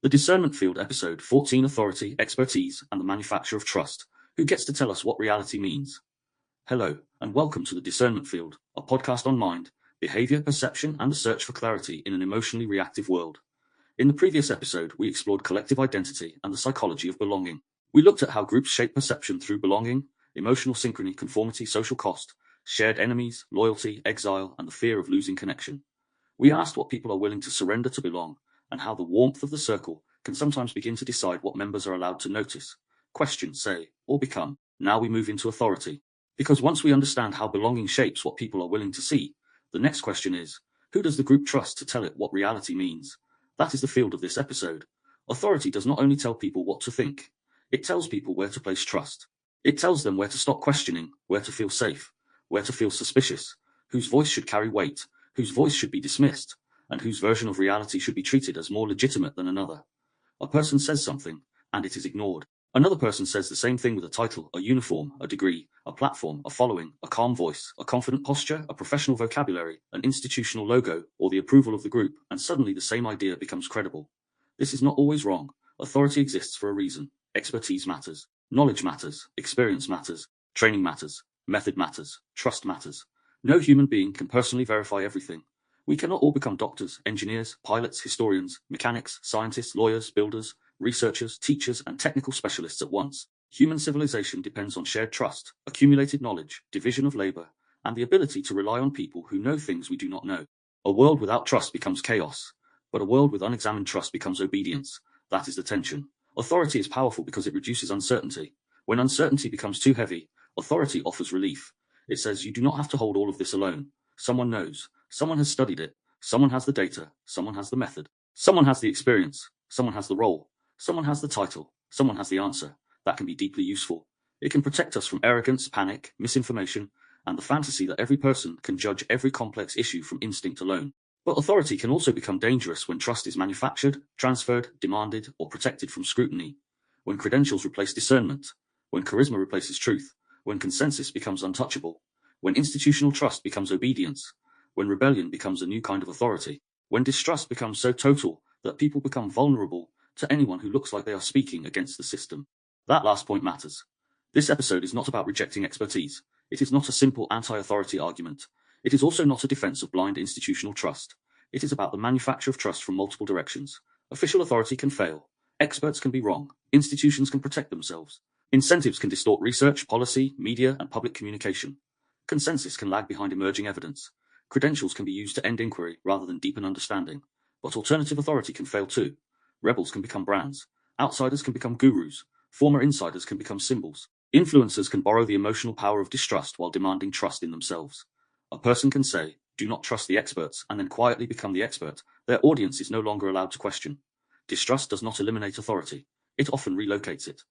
The Discernment Field episode 14 Authority, Expertise, and the Manufacture of Trust. Who gets to tell us what reality means? Hello, and welcome to the Discernment Field, a podcast on mind, behavior, perception, and the search for clarity in an emotionally reactive world. In the previous episode, we explored collective identity and the psychology of belonging. We looked at how groups shape perception through belonging, emotional synchrony, conformity, social cost, shared enemies, loyalty, exile, and the fear of losing connection. We asked what people are willing to surrender to belong, and how the warmth of the circle can sometimes begin to decide what members are allowed to notice, question, say, or become. Now we move into authority. Because once we understand how belonging shapes what people are willing to see, the next question is, who does the group trust to tell it what reality means? That is the field of this episode. Authority does not only tell people what to think, it tells people where to place trust. It tells them where to stop questioning, where to feel safe, where to feel suspicious, whose voice should carry weight, whose voice should be dismissed, and whose version of reality should be treated as more legitimate than another. A person says something, and it is ignored. Another person says the same thing with a title, a uniform, a degree, a platform, a following, a calm voice, a confident posture, a professional vocabulary, an institutional logo, or the approval of the group, and suddenly the same idea becomes credible. This is not always wrong. Authority exists for a reason. Expertise matters. Knowledge matters. Experience matters. Training matters. Method matters. Trust matters. No human being can personally verify everything. We cannot all become doctors, engineers, pilots, historians, mechanics, scientists, lawyers, builders, researchers, teachers, and technical specialists at once. Human civilization depends on shared trust, accumulated knowledge, division of labor, and the ability to rely on people who know things we do not know. A world without trust becomes chaos, but a world with unexamined trust becomes obedience. That is the tension. Authority is powerful because it reduces uncertainty. When uncertainty becomes too heavy, authority offers relief. It says you do not have to hold all of this alone. Someone knows. Someone has studied it. Someone has the data. Someone has the method. Someone has the experience. Someone has the role. Someone has the title. Someone has the answer. That can be deeply useful. It can protect us from arrogance, panic, misinformation, and the fantasy that every person can judge every complex issue from instinct alone. But authority can also become dangerous when trust is manufactured, transferred, demanded, or protected from scrutiny. When credentials replace discernment. When charisma replaces truth. When consensus becomes untouchable. When institutional trust becomes obedience. When rebellion becomes a new kind of authority. When distrust becomes so total that people become vulnerable to anyone who looks like they are speaking against the system. That last point matters. This episode is not about rejecting expertise. It is not a simple anti-authority argument. It is also not a defense of blind institutional trust. It is about the manufacture of trust from multiple directions. Official authority can fail. Experts can be wrong. Institutions can protect themselves. Incentives can distort research, policy, media, and public communication. Consensus can lag behind emerging evidence. Credentials can be used to end inquiry rather than deepen understanding. But alternative authority can fail too. Rebels can become brands. Outsiders can become gurus. Former insiders can become symbols. Influencers can borrow the emotional power of distrust while demanding trust in themselves. A person can say, "Do not trust the experts," and then quietly become the expert. Their audience is no longer allowed to question. Distrust does not eliminate authority. It often relocates it.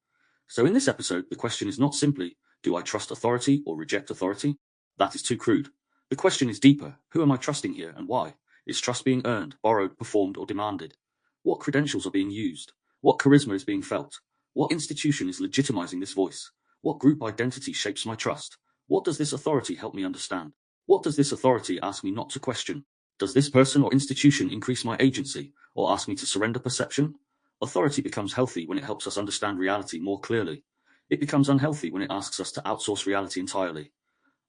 So in this episode, the question is not simply, do I trust authority or reject authority? That is too crude. The question is deeper. Who am I trusting here and why? Is trust being earned, borrowed, performed, or demanded? What credentials are being used? What charisma is being felt? What institution is legitimizing this voice? What group identity shapes my trust? What does this authority help me understand? What does this authority ask me not to question? Does this person or institution increase my agency or ask me to surrender perception? Authority becomes healthy when it helps us understand reality more clearly. It becomes unhealthy when it asks us to outsource reality entirely.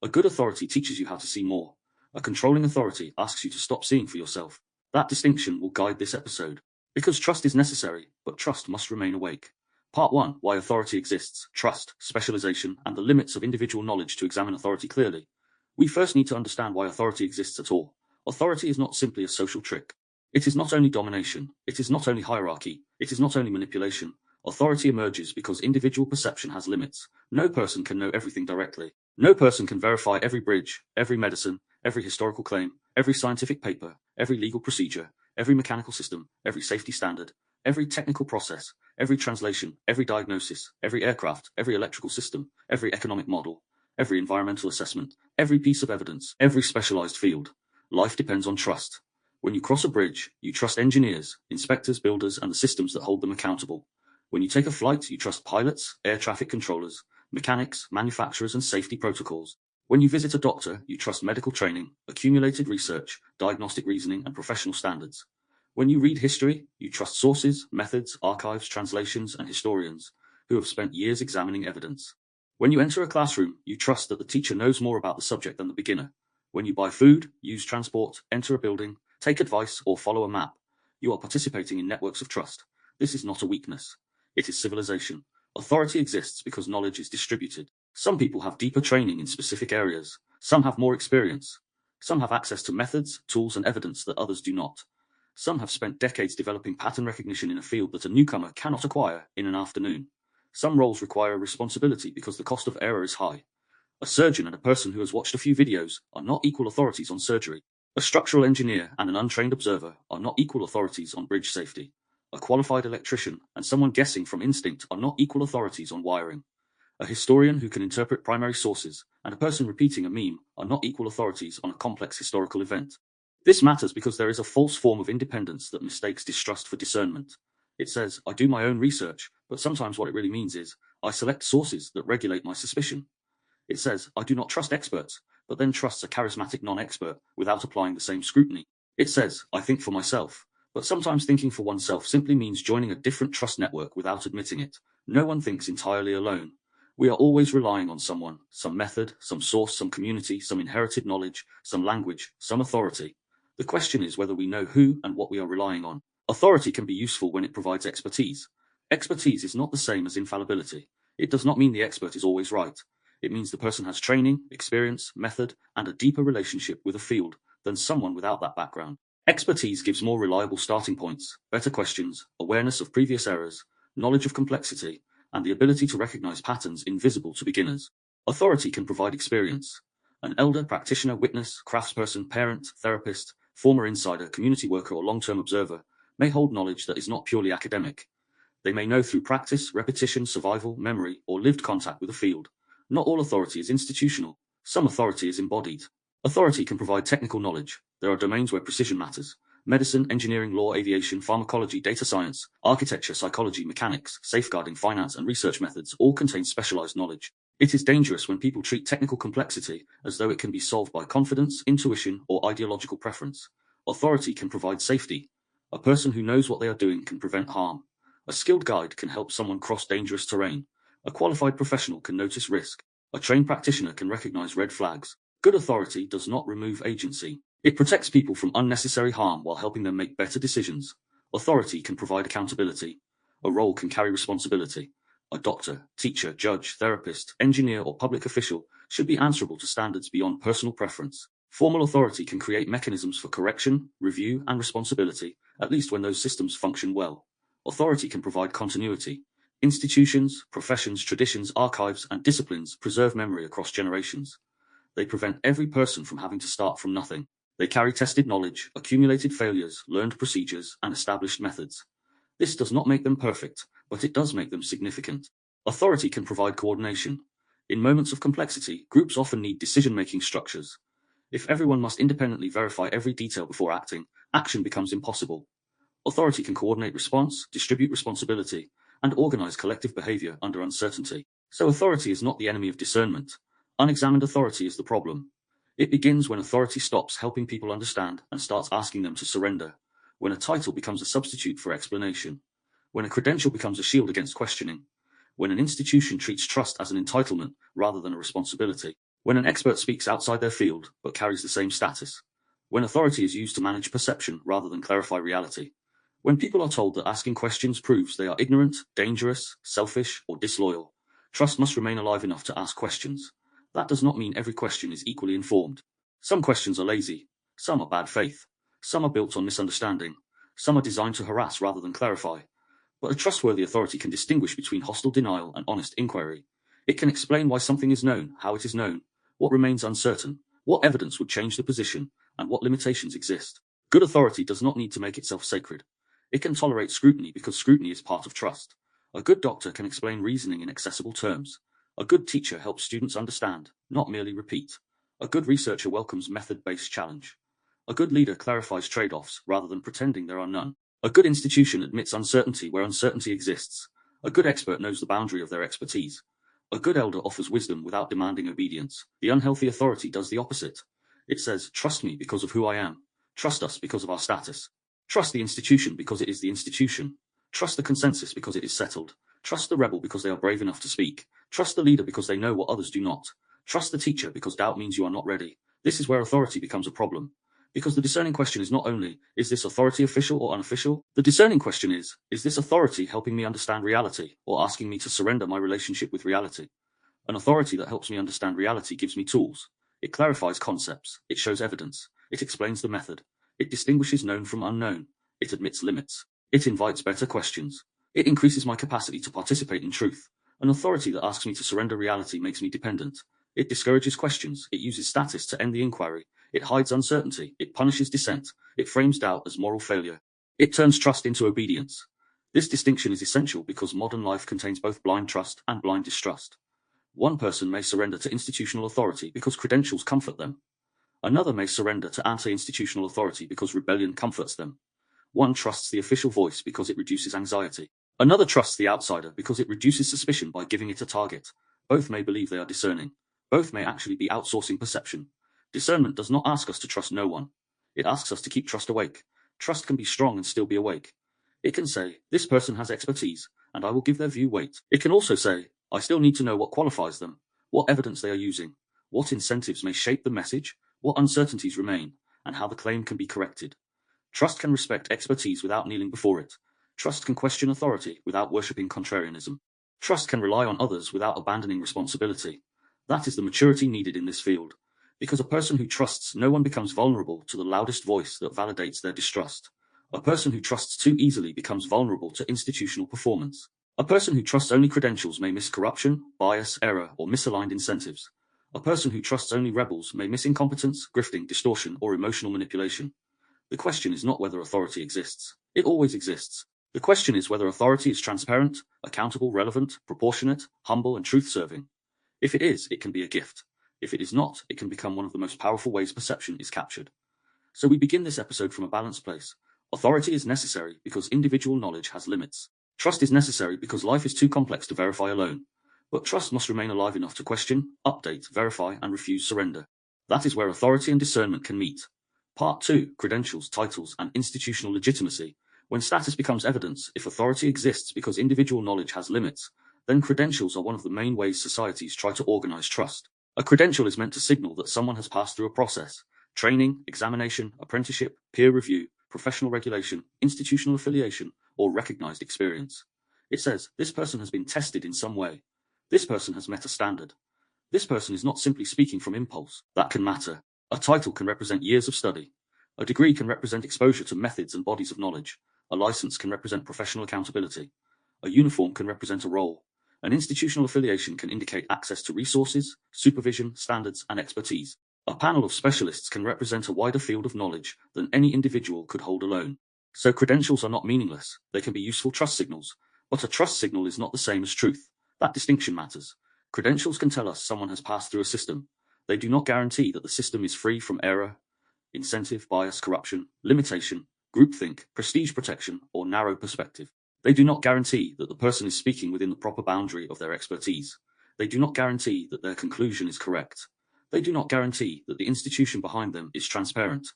A good authority teaches you how to see more. A controlling authority asks you to stop seeing for yourself. That distinction will guide this episode. Because trust is necessary, but trust must remain awake. Part 1. Why authority exists, trust, specialization, and the limits of individual knowledge to examine authority clearly. We first need to understand why authority exists at all. Authority is not simply a social trick. It is not only domination. It is not only hierarchy. It is not only manipulation. Authority emerges because individual perception has limits. No person can know everything directly. No person can verify every bridge, every medicine, every historical claim, every scientific paper, every legal procedure, every mechanical system, every safety standard, every technical process, every translation, every diagnosis, every aircraft, every electrical system, every economic model, every environmental assessment, every piece of evidence, every specialized field. Life depends on trust. When you cross a bridge, you trust engineers, inspectors, builders, and the systems that hold them accountable. When you take a flight, you trust pilots, air traffic controllers, mechanics, manufacturers, and safety protocols. When you visit a doctor, you trust medical training, accumulated research, diagnostic reasoning, and professional standards. When you read history, you trust sources, methods, archives, translations, and historians who have spent years examining evidence. When you enter a classroom, you trust that the teacher knows more about the subject than the beginner. When you buy food, use transport, enter a building, take advice, or follow a map, you are participating in networks of trust. This is not a weakness. It is civilization. Authority exists because knowledge is distributed. Some people have deeper training in specific areas. Some have more experience. Some have access to methods, tools, and evidence that others do not. Some have spent decades developing pattern recognition in a field that a newcomer cannot acquire in an afternoon. Some roles require responsibility because the cost of error is high. A surgeon and a person who has watched a few videos are not equal authorities on surgery. A structural engineer and an untrained observer are not equal authorities on bridge safety. A qualified electrician and someone guessing from instinct are not equal authorities on wiring. A historian who can interpret primary sources and a person repeating a meme are not equal authorities on a complex historical event. This matters because there is a false form of independence that mistakes distrust for discernment. It says, I do my own research, but sometimes what it really means is, I select sources that regulate my suspicion. It says, I do not trust experts, but then trusts a charismatic non-expert without applying the same scrutiny. It says, I think for myself, but sometimes thinking for oneself simply means joining a different trust network without admitting it. No one thinks entirely alone. We are always relying on someone, some method, some source, some community, some inherited knowledge, some language, some authority. The question is whether we know who and what we are relying on. Authority can be useful when it provides expertise. Expertise is not the same as infallibility. It does not mean the expert is always right. It means the person has training, experience, method, and a deeper relationship with a field than someone without that background. Expertise gives more reliable starting points, better questions, awareness of previous errors, knowledge of complexity, and the ability to recognize patterns invisible to beginners. Authority can provide experience. An elder, practitioner, witness, craftsperson, parent, therapist, former insider, community worker, or long-term observer may hold knowledge that is not purely academic. They may know through practice, repetition, survival, memory, or lived contact with a field. Not all authority is institutional. Some authority is embodied. Authority can provide technical knowledge. There are domains where precision matters. Medicine, engineering, law, aviation, pharmacology, data science, architecture, psychology, mechanics, safeguarding, finance, and research methods all contain specialized knowledge. It is dangerous when people treat technical complexity as though it can be solved by confidence, intuition, or ideological preference. Authority can provide safety. A person who knows what they are doing can prevent harm. A skilled guide can help someone cross dangerous terrain. A qualified professional can notice risk. A trained practitioner can recognize red flags. Good authority does not remove agency. It protects people from unnecessary harm while helping them make better decisions. Authority can provide accountability. A role can carry responsibility. A doctor, teacher, judge, therapist, engineer, or public official should be answerable to standards beyond personal preference. Formal authority can create mechanisms for correction, review, and responsibility, at least when those systems function well. Authority can provide continuity. Institutions, professions, traditions, archives, and disciplines preserve memory across generations. They prevent every person from having to start from nothing. They carry tested knowledge, accumulated failures, learned procedures, and established methods. This does not make them perfect, but it does make them significant. Authority can provide coordination. In moments of complexity, groups often need decision-making structures. If everyone must independently verify every detail before acting, action becomes impossible. Authority can coordinate response, distribute responsibility, and organize collective behavior under uncertainty. So authority is not the enemy of discernment. Unexamined authority is the problem. It begins when authority stops helping people understand and starts asking them to surrender. When a title becomes a substitute for explanation. When a credential becomes a shield against questioning. When an institution treats trust as an entitlement rather than a responsibility. When an expert speaks outside their field but carries the same status. When authority is used to manage perception rather than clarify reality. When people are told that asking questions proves they are ignorant, dangerous, selfish, or disloyal, trust must remain alive enough to ask questions. That does not mean every question is equally informed. Some questions are lazy. Some are bad faith. Some are built on misunderstanding. Some are designed to harass rather than clarify. But a trustworthy authority can distinguish between hostile denial and honest inquiry. It can explain why something is known, how it is known, what remains uncertain, what evidence would change the position, and what limitations exist. Good authority does not need to make itself sacred. It can tolerate scrutiny because scrutiny is part of trust. A good doctor can explain reasoning in accessible terms. A good teacher helps students understand, not merely repeat. A good researcher welcomes method-based challenge. A good leader clarifies trade-offs rather than pretending there are none. A good institution admits uncertainty where uncertainty exists. A good expert knows the boundary of their expertise. A good elder offers wisdom without demanding obedience. The unhealthy authority does the opposite. It says, trust me because of who I am. Trust us because of our status. Trust the institution because it is the institution. Trust the consensus because it is settled. Trust the rebel because they are brave enough to speak. Trust the leader because they know what others do not. Trust the teacher because doubt means you are not ready. This is where authority becomes a problem. Because the discerning question is not only, is this authority official or unofficial? The discerning question is this authority helping me understand reality or asking me to surrender my relationship with reality? An authority that helps me understand reality gives me tools. It clarifies concepts. It shows evidence. It explains the method. It distinguishes known from unknown. It admits limits. It invites better questions. It increases my capacity to participate in truth. An authority that asks me to surrender reality makes me dependent. It discourages questions. It uses status to end the inquiry. It hides uncertainty. It punishes dissent. It frames doubt as moral failure. It turns trust into obedience. This distinction is essential because modern life contains both blind trust and blind distrust. One person may surrender to institutional authority because credentials comfort them. Another may surrender to anti-institutional authority because rebellion comforts them. One trusts the official voice because it reduces anxiety. Another trusts the outsider because it reduces suspicion by giving it a target. Both may believe they are discerning. Both may actually be outsourcing perception. Discernment does not ask us to trust no one. It asks us to keep trust awake. Trust can be strong and still be awake. It can say, this person has expertise, and I will give their view weight. It can also say, I still need to know what qualifies them, what evidence they are using, what incentives may shape the message, what uncertainties remain, and how the claim can be corrected. Trust can respect expertise without kneeling before it. Trust can question authority without worshipping contrarianism. Trust can rely on others without abandoning responsibility. That is the maturity needed in this field. Because a person who trusts no one becomes vulnerable to the loudest voice that validates their distrust. A person who trusts too easily becomes vulnerable to institutional performance. A person who trusts only credentials may miss corruption, bias, error, or misaligned incentives. A person who trusts only rebels may miss incompetence, grifting, distortion, or emotional manipulation. The question is not whether authority exists. It always exists. The question is whether authority is transparent, accountable, relevant, proportionate, humble, and truth-serving. If it is, it can be a gift. If it is not, it can become one of the most powerful ways perception is captured. So we begin this episode from a balanced place. Authority is necessary because individual knowledge has limits. Trust is necessary because life is too complex to verify alone. But trust must remain alive enough to question, update, verify, and refuse surrender. That is where authority and discernment can meet. Part 2, Credentials, Titles, and Institutional Legitimacy. When status becomes evidence, if authority exists because individual knowledge has limits, then credentials are one of the main ways societies try to organize trust. A credential is meant to signal that someone has passed through a process: training, examination, apprenticeship, peer review, professional regulation, institutional affiliation, or recognized experience. It says, this person has been tested in some way. This person has met a standard. This person is not simply speaking from impulse. That can matter. A title can represent years of study. A degree can represent exposure to methods and bodies of knowledge. A license can represent professional accountability. A uniform can represent a role. An institutional affiliation can indicate access to resources, supervision, standards, and expertise. A panel of specialists can represent a wider field of knowledge than any individual could hold alone. So credentials are not meaningless. They can be useful trust signals. But a trust signal is not the same as truth. That distinction matters. Credentials can tell us someone has passed through a system. They do not guarantee that the system is free from error, incentive, bias, corruption, limitation, groupthink, prestige protection, or narrow perspective. They do not guarantee that the person is speaking within the proper boundary of their expertise. They do not guarantee that their conclusion is correct. They do not guarantee that the institution behind them is transparent.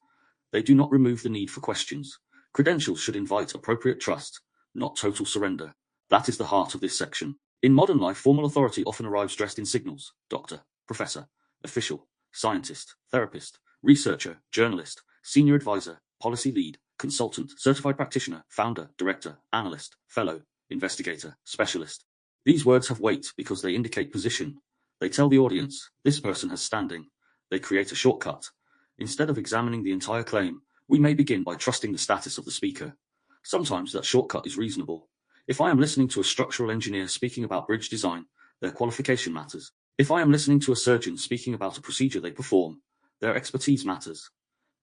They do not remove the need for questions. Credentials should invite appropriate trust, not total surrender. That is the heart of this section. In modern life, formal authority often arrives dressed in signals: doctor, professor, official, scientist, therapist, researcher, journalist, senior advisor, policy lead, consultant, certified practitioner, founder, director, analyst, fellow, investigator, specialist. These words have weight because they indicate position. They tell the audience, this person has standing. They create a shortcut. Instead of examining the entire claim, we may begin by trusting the status of the speaker. Sometimes that shortcut is reasonable. If I am listening to a structural engineer speaking about bridge design, their qualification matters. If I am listening to a surgeon speaking about a procedure they perform, their expertise matters.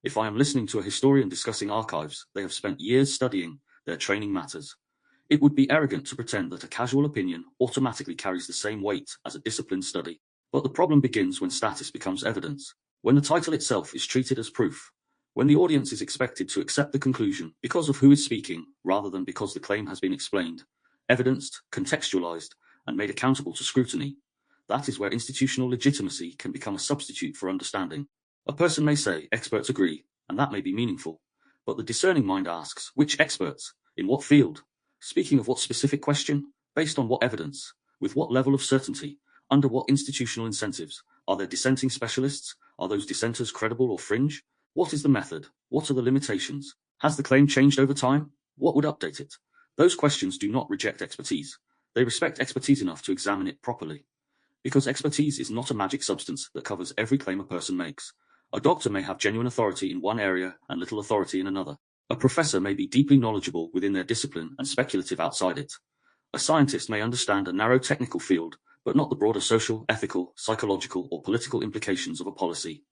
If I am listening to a historian discussing archives they have spent years studying, their training matters. It would be arrogant to pretend that a casual opinion automatically carries the same weight as a disciplined study. But the problem begins when status becomes evidence, when the title itself is treated as proof, when the audience is expected to accept the conclusion because of who is speaking rather than because the claim has been explained, evidenced, contextualized, and made accountable to scrutiny. That is where institutional legitimacy can become a substitute for understanding. A person may say, experts agree, and that may be meaningful. But the discerning mind asks, which experts? In what field? Speaking of what specific question? Based on what evidence? With what level of certainty? Under what institutional incentives? Are there dissenting specialists? Are those dissenters credible or fringe? What is the method? What are the limitations? Has the claim changed over time? What would update it? Those questions do not reject expertise. They respect expertise enough to examine it properly. Because expertise is not a magic substance that covers every claim a person makes. A doctor may have genuine authority in one area and little authority in another. A professor may be deeply knowledgeable within their discipline and speculative outside it. A scientist may understand a narrow technical field, but not the broader social, ethical, psychological, or political implications of a policy.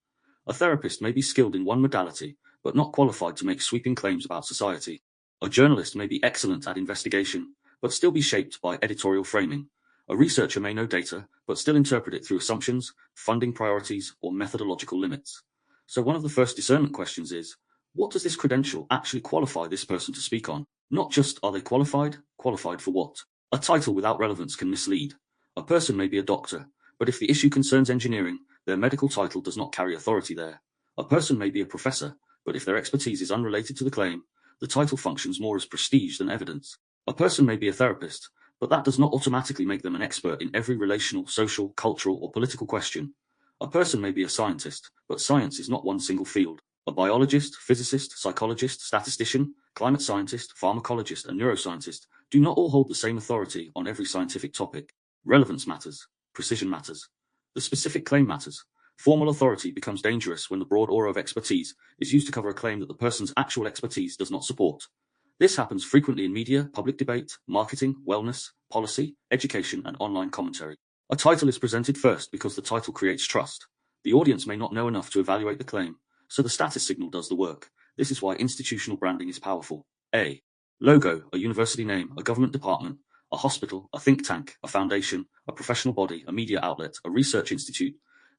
A therapist may be skilled in one modality, but not qualified to make sweeping claims about society. A journalist may be excellent at investigation, but still be shaped by editorial framing. A researcher may know data, but still interpret it through assumptions, funding priorities, or methodological limits. So one of the first discernment questions is, what does this credential actually qualify this person to speak on? Not just, are they qualified? Qualified for what? A title without relevance can mislead. A person may be a doctor, but if the issue concerns engineering, their medical title does not carry authority there. A person may be a professor, but if their expertise is unrelated to the claim, the title functions more as prestige than evidence. A person may be a therapist, but that does not automatically make them an expert in every relational, social, cultural, or political question. A person may be a scientist, but science is not one single field. A biologist, physicist, psychologist, statistician, climate scientist, pharmacologist, and neuroscientist do not all hold the same authority on every scientific topic. Relevance matters. Precision matters. The specific claim matters. Formal authority becomes dangerous when the broad aura of expertise is used to cover a claim that the person's actual expertise does not support. This happens frequently in media, public debate, marketing, wellness, policy, education, and online commentary. A title is presented first because the title creates trust. The audience may not know enough to evaluate the claim, so the status signal does the work. This is why institutional branding is powerful. A logo, a university name, a government department, a hospital, a think tank, a foundation, a professional body, a media outlet, a research institute.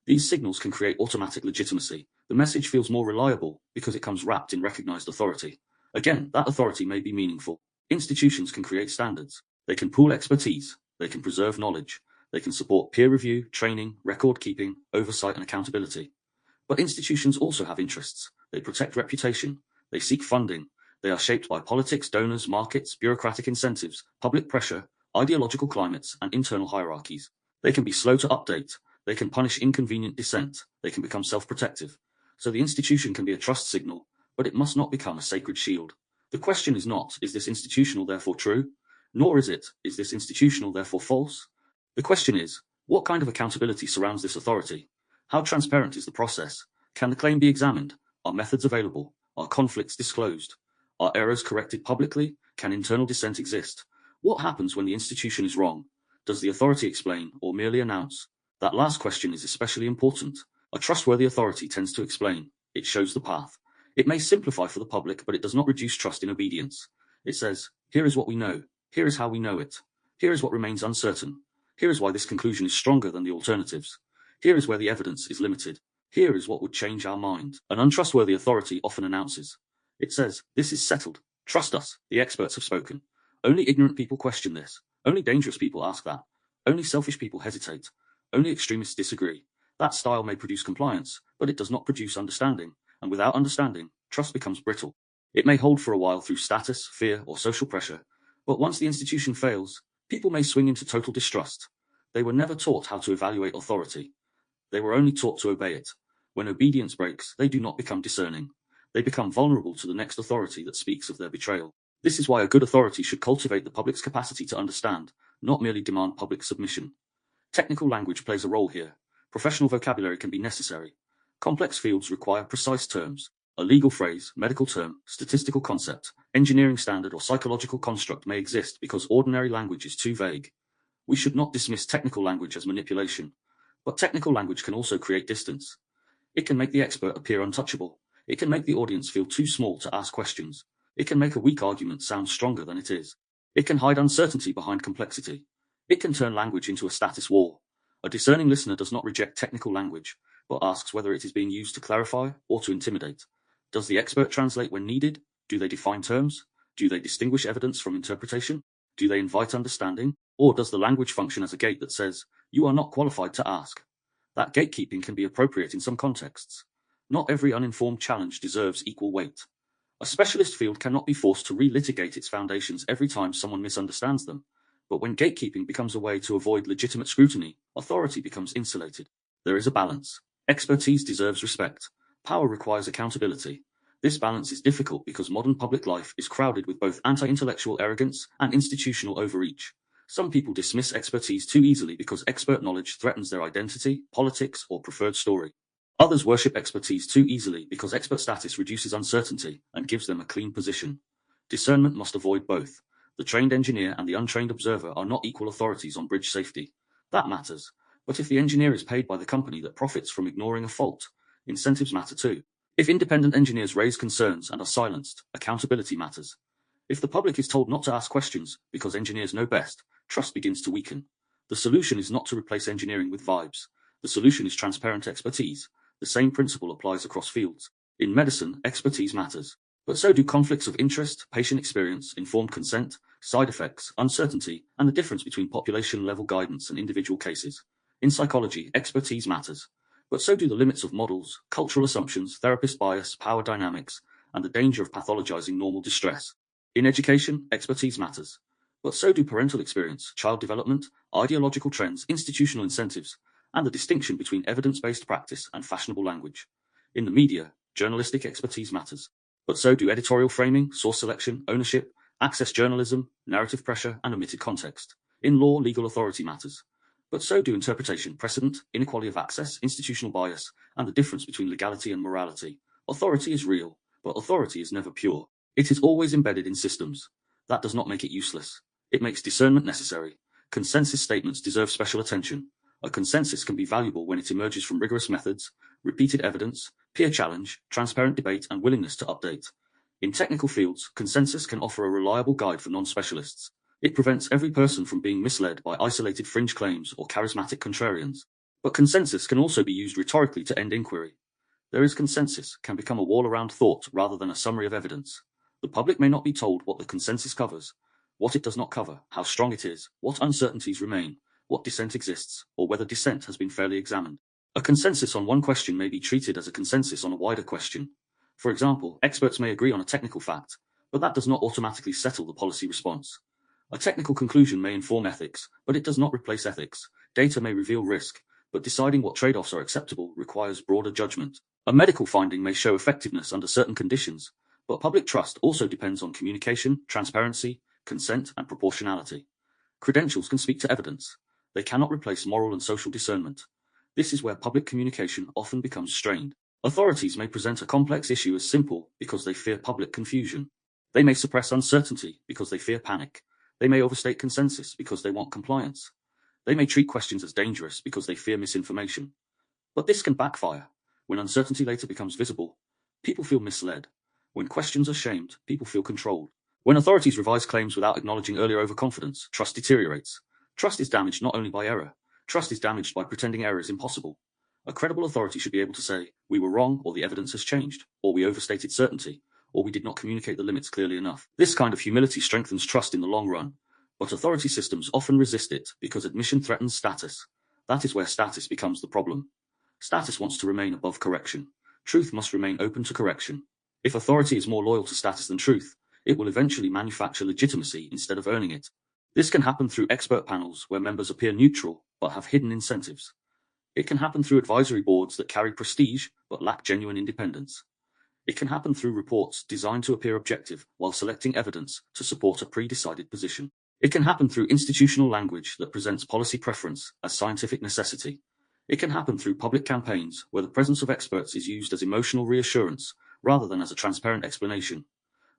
These signals can create automatic legitimacy. The message feels more reliable because it comes wrapped in recognized authority. Again, that authority may be meaningful. Institutions can create standards. They can pool expertise. They can preserve knowledge. They can support peer review, training, record keeping, oversight, and accountability. But institutions also have interests. They protect reputation. They seek funding. They are shaped by politics, donors, markets, bureaucratic incentives, public pressure, ideological climates, and internal hierarchies. They can be slow to update. They can punish inconvenient dissent. They can become self-protective. So the institution can be a trust signal, but it must not become a sacred shield. The question is not, is this institutional therefore true? Nor is it, is this institutional therefore false? The question is, what kind of accountability surrounds this authority? How transparent is the process? Can the claim be examined? Are methods available? Are conflicts disclosed? Are errors corrected publicly? Can internal dissent exist? What happens when the institution is wrong? Does the authority explain or merely announce? That last question is especially important. A trustworthy authority tends to explain. It shows the path. It may simplify for the public, but it does not reduce trust in obedience. It says, here is what we know. Here is how we know it. Here is what remains uncertain. Here is why this conclusion is stronger than the alternatives. Here is where the evidence is limited. Here is what would change our mind. An untrustworthy authority often announces. It says, this is settled. Trust us. The experts have spoken. Only ignorant people question this. Only dangerous people ask that. Only selfish people hesitate. Only extremists disagree. That style may produce compliance, but it does not produce understanding. And without understanding, trust becomes brittle. It may hold for a while through status, fear, or social pressure. But once the institution fails, people may swing into total distrust. They were never taught how to evaluate authority. They were only taught to obey it. When obedience breaks, they do not become discerning. They become vulnerable to the next authority that speaks of their betrayal. This is why a good authority should cultivate the public's capacity to understand, not merely demand public submission. Technical language plays a role here. Professional vocabulary can be necessary. Complex fields require precise terms. A legal phrase, medical term, statistical concept, engineering standard, or psychological construct may exist because ordinary language is too vague. We should not dismiss technical language as manipulation. But technical language can also create distance. It can make the expert appear untouchable. It can make the audience feel too small to ask questions. It can make a weak argument sound stronger than it is. It can hide uncertainty behind complexity. It can turn language into a status war. A discerning listener does not reject technical language, but asks whether it is being used to clarify or to intimidate. Does the expert translate when needed? Do they define terms? Do they distinguish evidence from interpretation? Do they invite understanding? Or does the language function as a gate that says, you are not qualified to ask? That gatekeeping can be appropriate in some contexts. Not every uninformed challenge deserves equal weight. A specialist field cannot be forced to relitigate its foundations every time someone misunderstands them. But when gatekeeping becomes a way to avoid legitimate scrutiny, authority becomes insulated. There is a balance. Expertise deserves respect. Power requires accountability. This balance is difficult because modern public life is crowded with both anti-intellectual arrogance and institutional overreach. Some people dismiss expertise too easily because expert knowledge threatens their identity, politics, or preferred story. Others worship expertise too easily because expert status reduces uncertainty and gives them a clean position. Discernment must avoid both. The trained engineer and the untrained observer are not equal authorities on bridge safety. That matters. But if the engineer is paid by the company that profits from ignoring a fault, incentives matter too. If independent engineers raise concerns and are silenced, accountability matters. If the public is told not to ask questions because engineers know best, trust begins to weaken. The solution is not to replace engineering with vibes. The solution is transparent expertise. The same principle applies across fields. In medicine, expertise matters. But so do conflicts of interest, patient experience, informed consent, side effects, uncertainty, and the difference between population-level guidance and individual cases. In psychology, expertise matters. But so do the limits of models, cultural assumptions, therapist bias, power dynamics, and the danger of pathologizing normal distress. In education, expertise matters. But so do parental experience, child development, ideological trends, institutional incentives, and the distinction between evidence-based practice and fashionable language. In the media, journalistic expertise matters. But so do editorial framing, source selection, ownership, access journalism, narrative pressure, and omitted context. In law, legal authority matters. But so do interpretation, precedent, inequality of access, institutional bias, and the difference between legality and morality. Authority is real, but authority is never pure. It is always embedded in systems. That does not make it useless. It makes discernment necessary. Consensus statements deserve special attention. A consensus can be valuable when it emerges from rigorous methods, repeated evidence, peer challenge, transparent debate, and willingness to update. In technical fields, consensus can offer a reliable guide for non-specialists. It prevents every person from being misled by isolated fringe claims or charismatic contrarians. But consensus can also be used rhetorically to end inquiry. There is consensus can become a wall around thought rather than a summary of evidence. The public may not be told what the consensus covers, what it does not cover, how strong it is, what uncertainties remain, what dissent exists, or whether dissent has been fairly examined. A consensus on one question may be treated as a consensus on a wider question. For example, experts may agree on a technical fact, but that does not automatically settle the policy response. A technical conclusion may inform ethics, but it does not replace ethics. Data may reveal risk, but deciding what trade-offs are acceptable requires broader judgment. A medical finding may show effectiveness under certain conditions, but public trust also depends on communication, transparency, consent, and proportionality. Credentials can speak to evidence. They cannot replace moral and social discernment. This is where public communication often becomes strained. Authorities may present a complex issue as simple because they fear public confusion. They may suppress uncertainty because they fear panic. They may overstate consensus because they want compliance. They may treat questions as dangerous because they fear misinformation. But this can backfire. When uncertainty later becomes visible, people feel misled. When questions are shamed, people feel controlled. When authorities revise claims without acknowledging earlier overconfidence, trust deteriorates. Trust is damaged not only by error. Trust is damaged by pretending error is impossible. A credible authority should be able to say, we were wrong, or the evidence has changed, or we overstated certainty, or we did not communicate the limits clearly enough. This kind of humility strengthens trust in the long run, but authority systems often resist it because admission threatens status. That is where status becomes the problem. Status wants to remain above correction. Truth must remain open to correction. If authority is more loyal to status than truth, it will eventually manufacture legitimacy instead of earning it. This can happen through expert panels where members appear neutral but have hidden incentives. It can happen through advisory boards that carry prestige but lack genuine independence. It can happen through reports designed to appear objective while selecting evidence to support a pre-decided position. It can happen through institutional language that presents policy preference as scientific necessity. It can happen through public campaigns where the presence of experts is used as emotional reassurance rather than as a transparent explanation.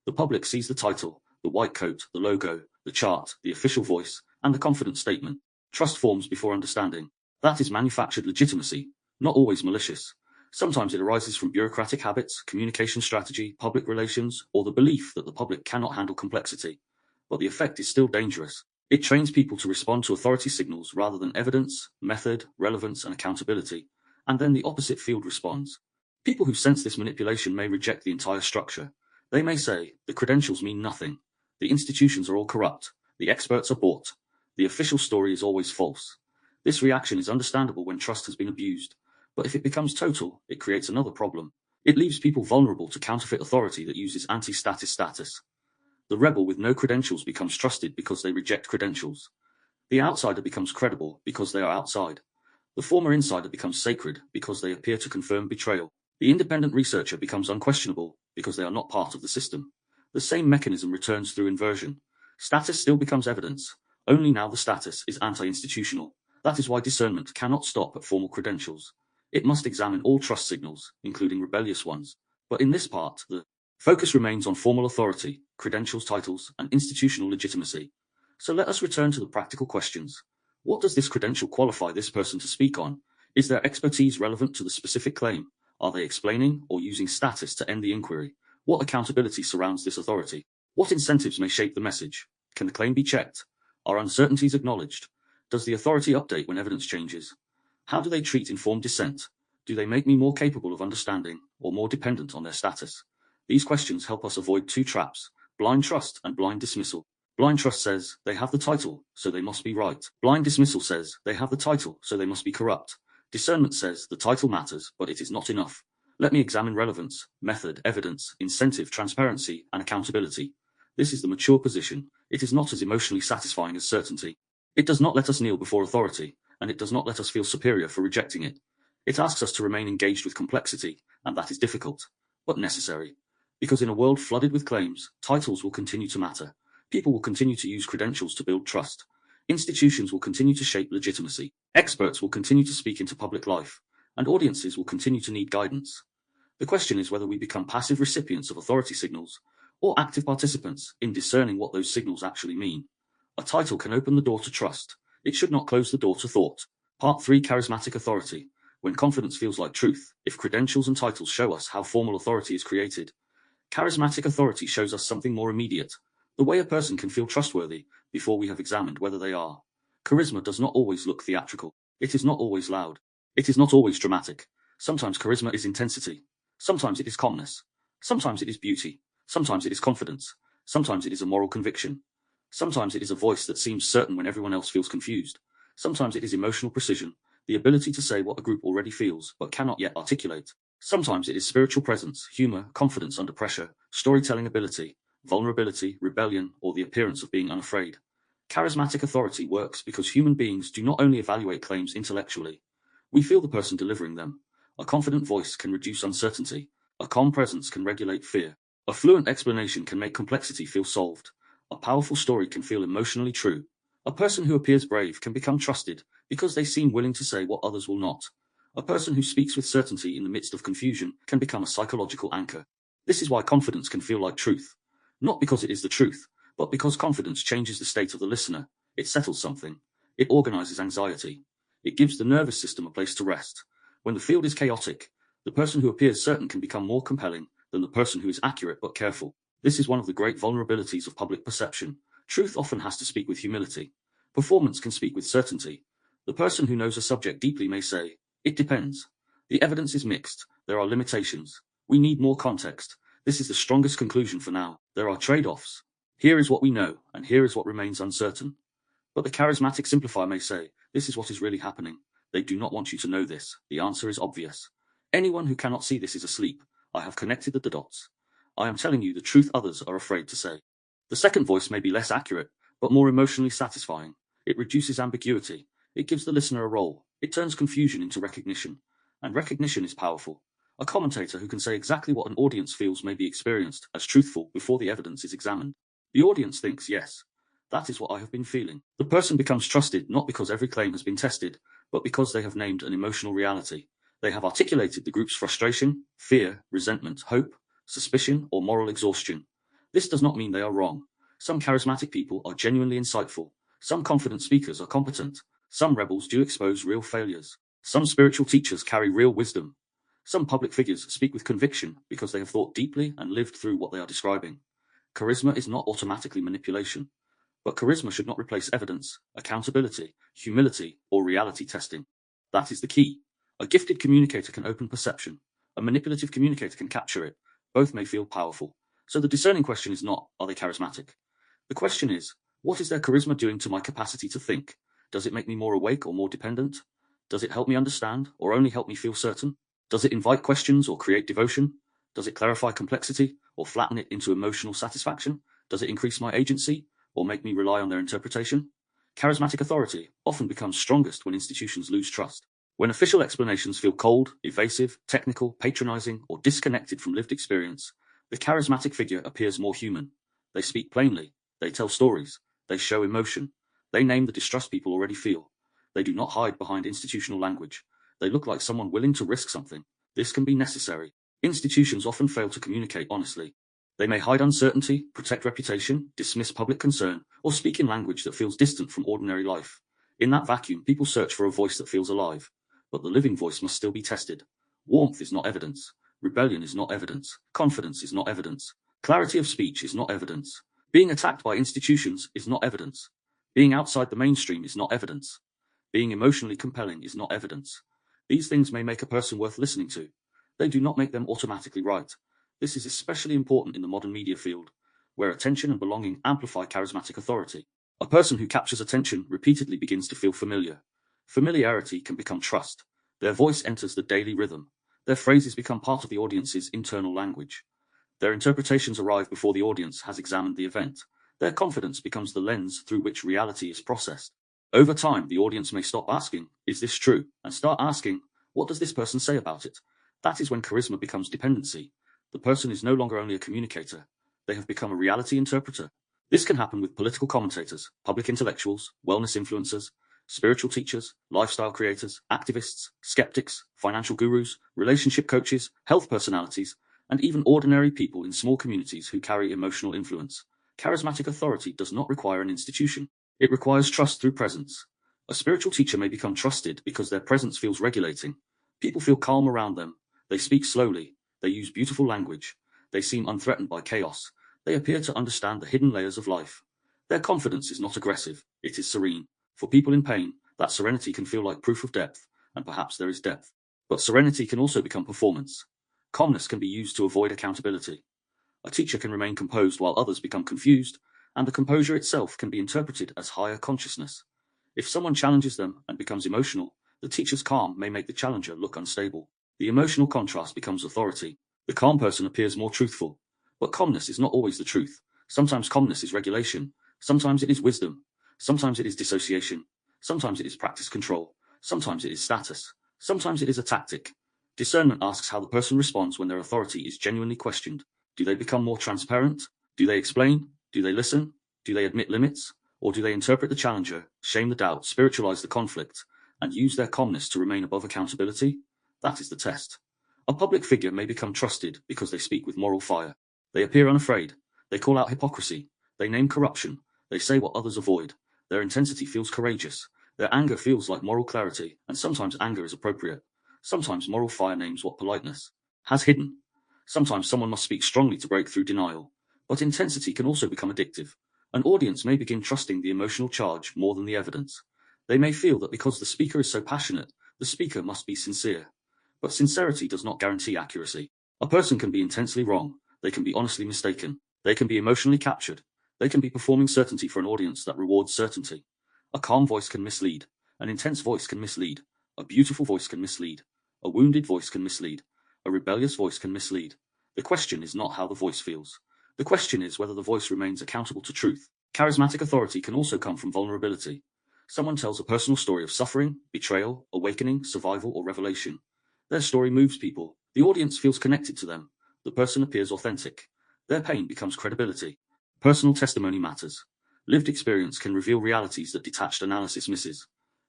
The public sees the title, the white coat, the logo, the chart, the official voice, and the confident statement. Trust forms before understanding. That is manufactured legitimacy, not always malicious. Sometimes it arises from bureaucratic habits, communication strategy, public relations, or the belief that the public cannot handle complexity. But the effect is still dangerous. It trains people to respond to authority signals rather than evidence, method, relevance, and accountability, and then the opposite field responds. People who sense this manipulation may reject the entire structure. They may say, the credentials mean nothing. The institutions are all corrupt. The experts are bought. The official story is always false. This reaction is understandable when trust has been abused, but if it becomes total, it creates another problem. It leaves people vulnerable to counterfeit authority that uses anti-status status. The rebel with no credentials becomes trusted because they reject credentials. The outsider becomes credible because they are outside. The former insider becomes sacred because they appear to confirm betrayal. The independent researcher becomes unquestionable because they are not part of the system. The same mechanism returns through inversion. Status still becomes evidence, only now the status is anti-institutional. That is why discernment cannot stop at formal credentials. It must examine all trust signals, including rebellious ones. But in this part, the focus remains on formal authority, credentials, titles, and institutional legitimacy. So let us return to the practical questions. What does this credential qualify this person to speak on? Is their expertise relevant to the specific claim? Are they explaining or using status to end the inquiry? What accountability surrounds this authority? What incentives may shape the message? Can the claim be checked? Are uncertainties acknowledged? Does the authority update when evidence changes? How do they treat informed dissent? Do they make me more capable of understanding or more dependent on their status? These questions help us avoid two traps: blind trust and blind dismissal. Blind trust says they have the title, so they must be right. Blind dismissal says they have the title, so they must be corrupt. Discernment says the title matters, but it is not enough. Let me examine relevance, method, evidence, incentive, transparency, and accountability. This is the mature position. It is not as emotionally satisfying as certainty. It does not let us kneel before authority, and it does not let us feel superior for rejecting it. It asks us to remain engaged with complexity, and that is difficult, but necessary. Because in a world flooded with claims, titles will continue to matter. People will continue to use credentials to build trust. Institutions will continue to shape legitimacy. Experts will continue to speak into public life, and audiences will continue to need guidance. The question is whether we become passive recipients of authority signals, or active participants in discerning what those signals actually mean. A title can open the door to trust. It should not close the door to thought. Part 3: Charismatic Authority. When confidence feels like truth, if credentials and titles show us how formal authority is created, charismatic authority shows us something more immediate: the way a person can feel trustworthy before we have examined whether they are. Charisma does not always look theatrical. It is not always loud. It is not always dramatic. Sometimes charisma is intensity. Sometimes it is calmness. Sometimes it is beauty. Sometimes it is confidence. Sometimes it is a moral conviction. Sometimes it is a voice that seems certain when everyone else feels confused. Sometimes it is emotional precision, the ability to say what a group already feels but cannot yet articulate. Sometimes it is spiritual presence, humor, confidence under pressure, storytelling ability, vulnerability, rebellion, or the appearance of being unafraid. Charismatic authority works because human beings do not only evaluate claims intellectually. We feel the person delivering them. A confident voice can reduce uncertainty. A calm presence can regulate fear. A fluent explanation can make complexity feel solved. A powerful story can feel emotionally true. A person who appears brave can become trusted because they seem willing to say what others will not. A person who speaks with certainty in the midst of confusion can become a psychological anchor. This is why confidence can feel like truth. Not because it is the truth, but because confidence changes the state of the listener. It settles something. It organizes anxiety. It gives the nervous system a place to rest. When the field is chaotic, the person who appears certain can become more compelling than the person who is accurate but careful. This is one of the great vulnerabilities of public perception. Truth often has to speak with humility. Performance can speak with certainty. The person who knows a subject deeply may say, "It depends. The evidence is mixed. There are limitations. We need more context. This is the strongest conclusion for now. There are trade-offs. Here is what we know, and here is what remains uncertain." But the charismatic simplifier may say, "This is what is really happening. They do not want you to know this. The answer is obvious. Anyone who cannot see this is asleep. I have connected the dots. I am telling you the truth others are afraid to say." The second voice may be less accurate, but more emotionally satisfying. It reduces ambiguity. It gives the listener a role. It turns confusion into recognition. And recognition is powerful. A commentator who can say exactly what an audience feels may be experienced as truthful before the evidence is examined. The audience thinks, "Yes, that is what I have been feeling." The person becomes trusted not because every claim has been tested, but because they have named an emotional reality. They have articulated the group's frustration, fear, resentment, hope, suspicion, or moral exhaustion. This does not mean they are wrong. Some charismatic people are genuinely insightful. Some confident speakers are competent. Some rebels do expose real failures. Some spiritual teachers carry real wisdom. Some public figures speak with conviction because they have thought deeply and lived through what they are describing. Charisma is not automatically manipulation, but charisma should not replace evidence, accountability, humility, or reality testing. That is the key. A gifted communicator can open perception. A manipulative communicator can capture it. Both may feel powerful. So the discerning question is not, are they charismatic? The question is, what is their charisma doing to my capacity to think? Does it make me more awake or more dependent? Does it help me understand, or only help me feel certain? Does it invite questions or create devotion? Does it clarify complexity or flatten it into emotional satisfaction? Does it increase my agency or make me rely on their interpretation? Charismatic authority often becomes strongest when institutions lose trust. When official explanations feel cold, evasive, technical, patronizing, or disconnected from lived experience, the charismatic figure appears more human. They speak plainly, they tell stories, they show emotion, they name the distrust people already feel. They do not hide behind institutional language. They look like someone willing to risk something. This can be necessary. Institutions often fail to communicate honestly. They may hide uncertainty, protect reputation, dismiss public concern, or speak in language that feels distant from ordinary life. In that vacuum, people search for a voice that feels alive. But the living voice must still be tested. Warmth is not evidence. Rebellion is not evidence. Confidence is not evidence. Clarity of speech is not evidence. Being attacked by institutions is not evidence. Being outside the mainstream is not evidence. Being emotionally compelling is not evidence. These things may make a person worth listening to. They do not make them automatically right. This is especially important in the modern media field, where attention and belonging amplify charismatic authority. A person who captures attention repeatedly begins to feel familiar. Familiarity can become trust. Their voice enters the daily rhythm. Their phrases become part of the audience's internal language. Their interpretations arrive before the audience has examined the event. Their confidence becomes the lens through which reality is processed. Over time, the audience may stop asking, "Is this true?" and start asking, "What does this person say about it?" That is when charisma becomes dependency. The person is no longer only a communicator. They have become a reality interpreter. This can happen with political commentators, public intellectuals, wellness influencers, spiritual teachers, lifestyle creators, activists, skeptics, financial gurus, relationship coaches, health personalities, and even ordinary people in small communities who carry emotional influence. Charismatic authority does not require an institution. It requires trust through presence. A spiritual teacher may become trusted because their presence feels regulating. People feel calm around them. They speak slowly. They use beautiful language. They seem unthreatened by chaos. They appear to understand the hidden layers of life. Their confidence is not aggressive. It is serene. For people in pain, that serenity can feel like proof of depth, and perhaps there is depth. But serenity can also become performance. Calmness can be used to avoid accountability. A teacher can remain composed while others become confused, and the composure itself can be interpreted as higher consciousness. If someone challenges them and becomes emotional, the teacher's calm may make the challenger look unstable. The emotional contrast becomes authority. The calm person appears more truthful. But calmness is not always the truth. Sometimes calmness is regulation. Sometimes it is wisdom. Sometimes it is dissociation. Sometimes it is practice control. Sometimes it is status. Sometimes it is a tactic. Discernment asks how the person responds when their authority is genuinely questioned. Do they become more transparent? Do they explain? Do they listen? Do they admit limits? Or do they interpret the challenger, shame the doubt, spiritualize the conflict, and use their calmness to remain above accountability? That is the test. A public figure may become trusted because they speak with moral fire. They appear unafraid. They call out hypocrisy. They name corruption. They say what others avoid. Their intensity feels courageous. Their anger feels like moral clarity, and sometimes anger is appropriate. Sometimes moral fire names what politeness has hidden. Sometimes someone must speak strongly to break through denial. But intensity can also become addictive. An audience may begin trusting the emotional charge more than the evidence. They may feel that because the speaker is so passionate, the speaker must be sincere. But sincerity does not guarantee accuracy. A person can be intensely wrong. They can be honestly mistaken. They can be emotionally captured. They can be performing certainty for an audience that rewards certainty. A calm voice can mislead. An intense voice can mislead. A beautiful voice can mislead. A wounded voice can mislead. A rebellious voice can mislead. The question is not how the voice feels. The question is whether the voice remains accountable to truth. Charismatic authority can also come from vulnerability. Someone tells a personal story of suffering, betrayal, awakening, survival, or revelation. Their story moves people. The audience feels connected to them. The person appears authentic. Their pain becomes credibility. Personal testimony matters. Lived experience can reveal realities that detached analysis misses.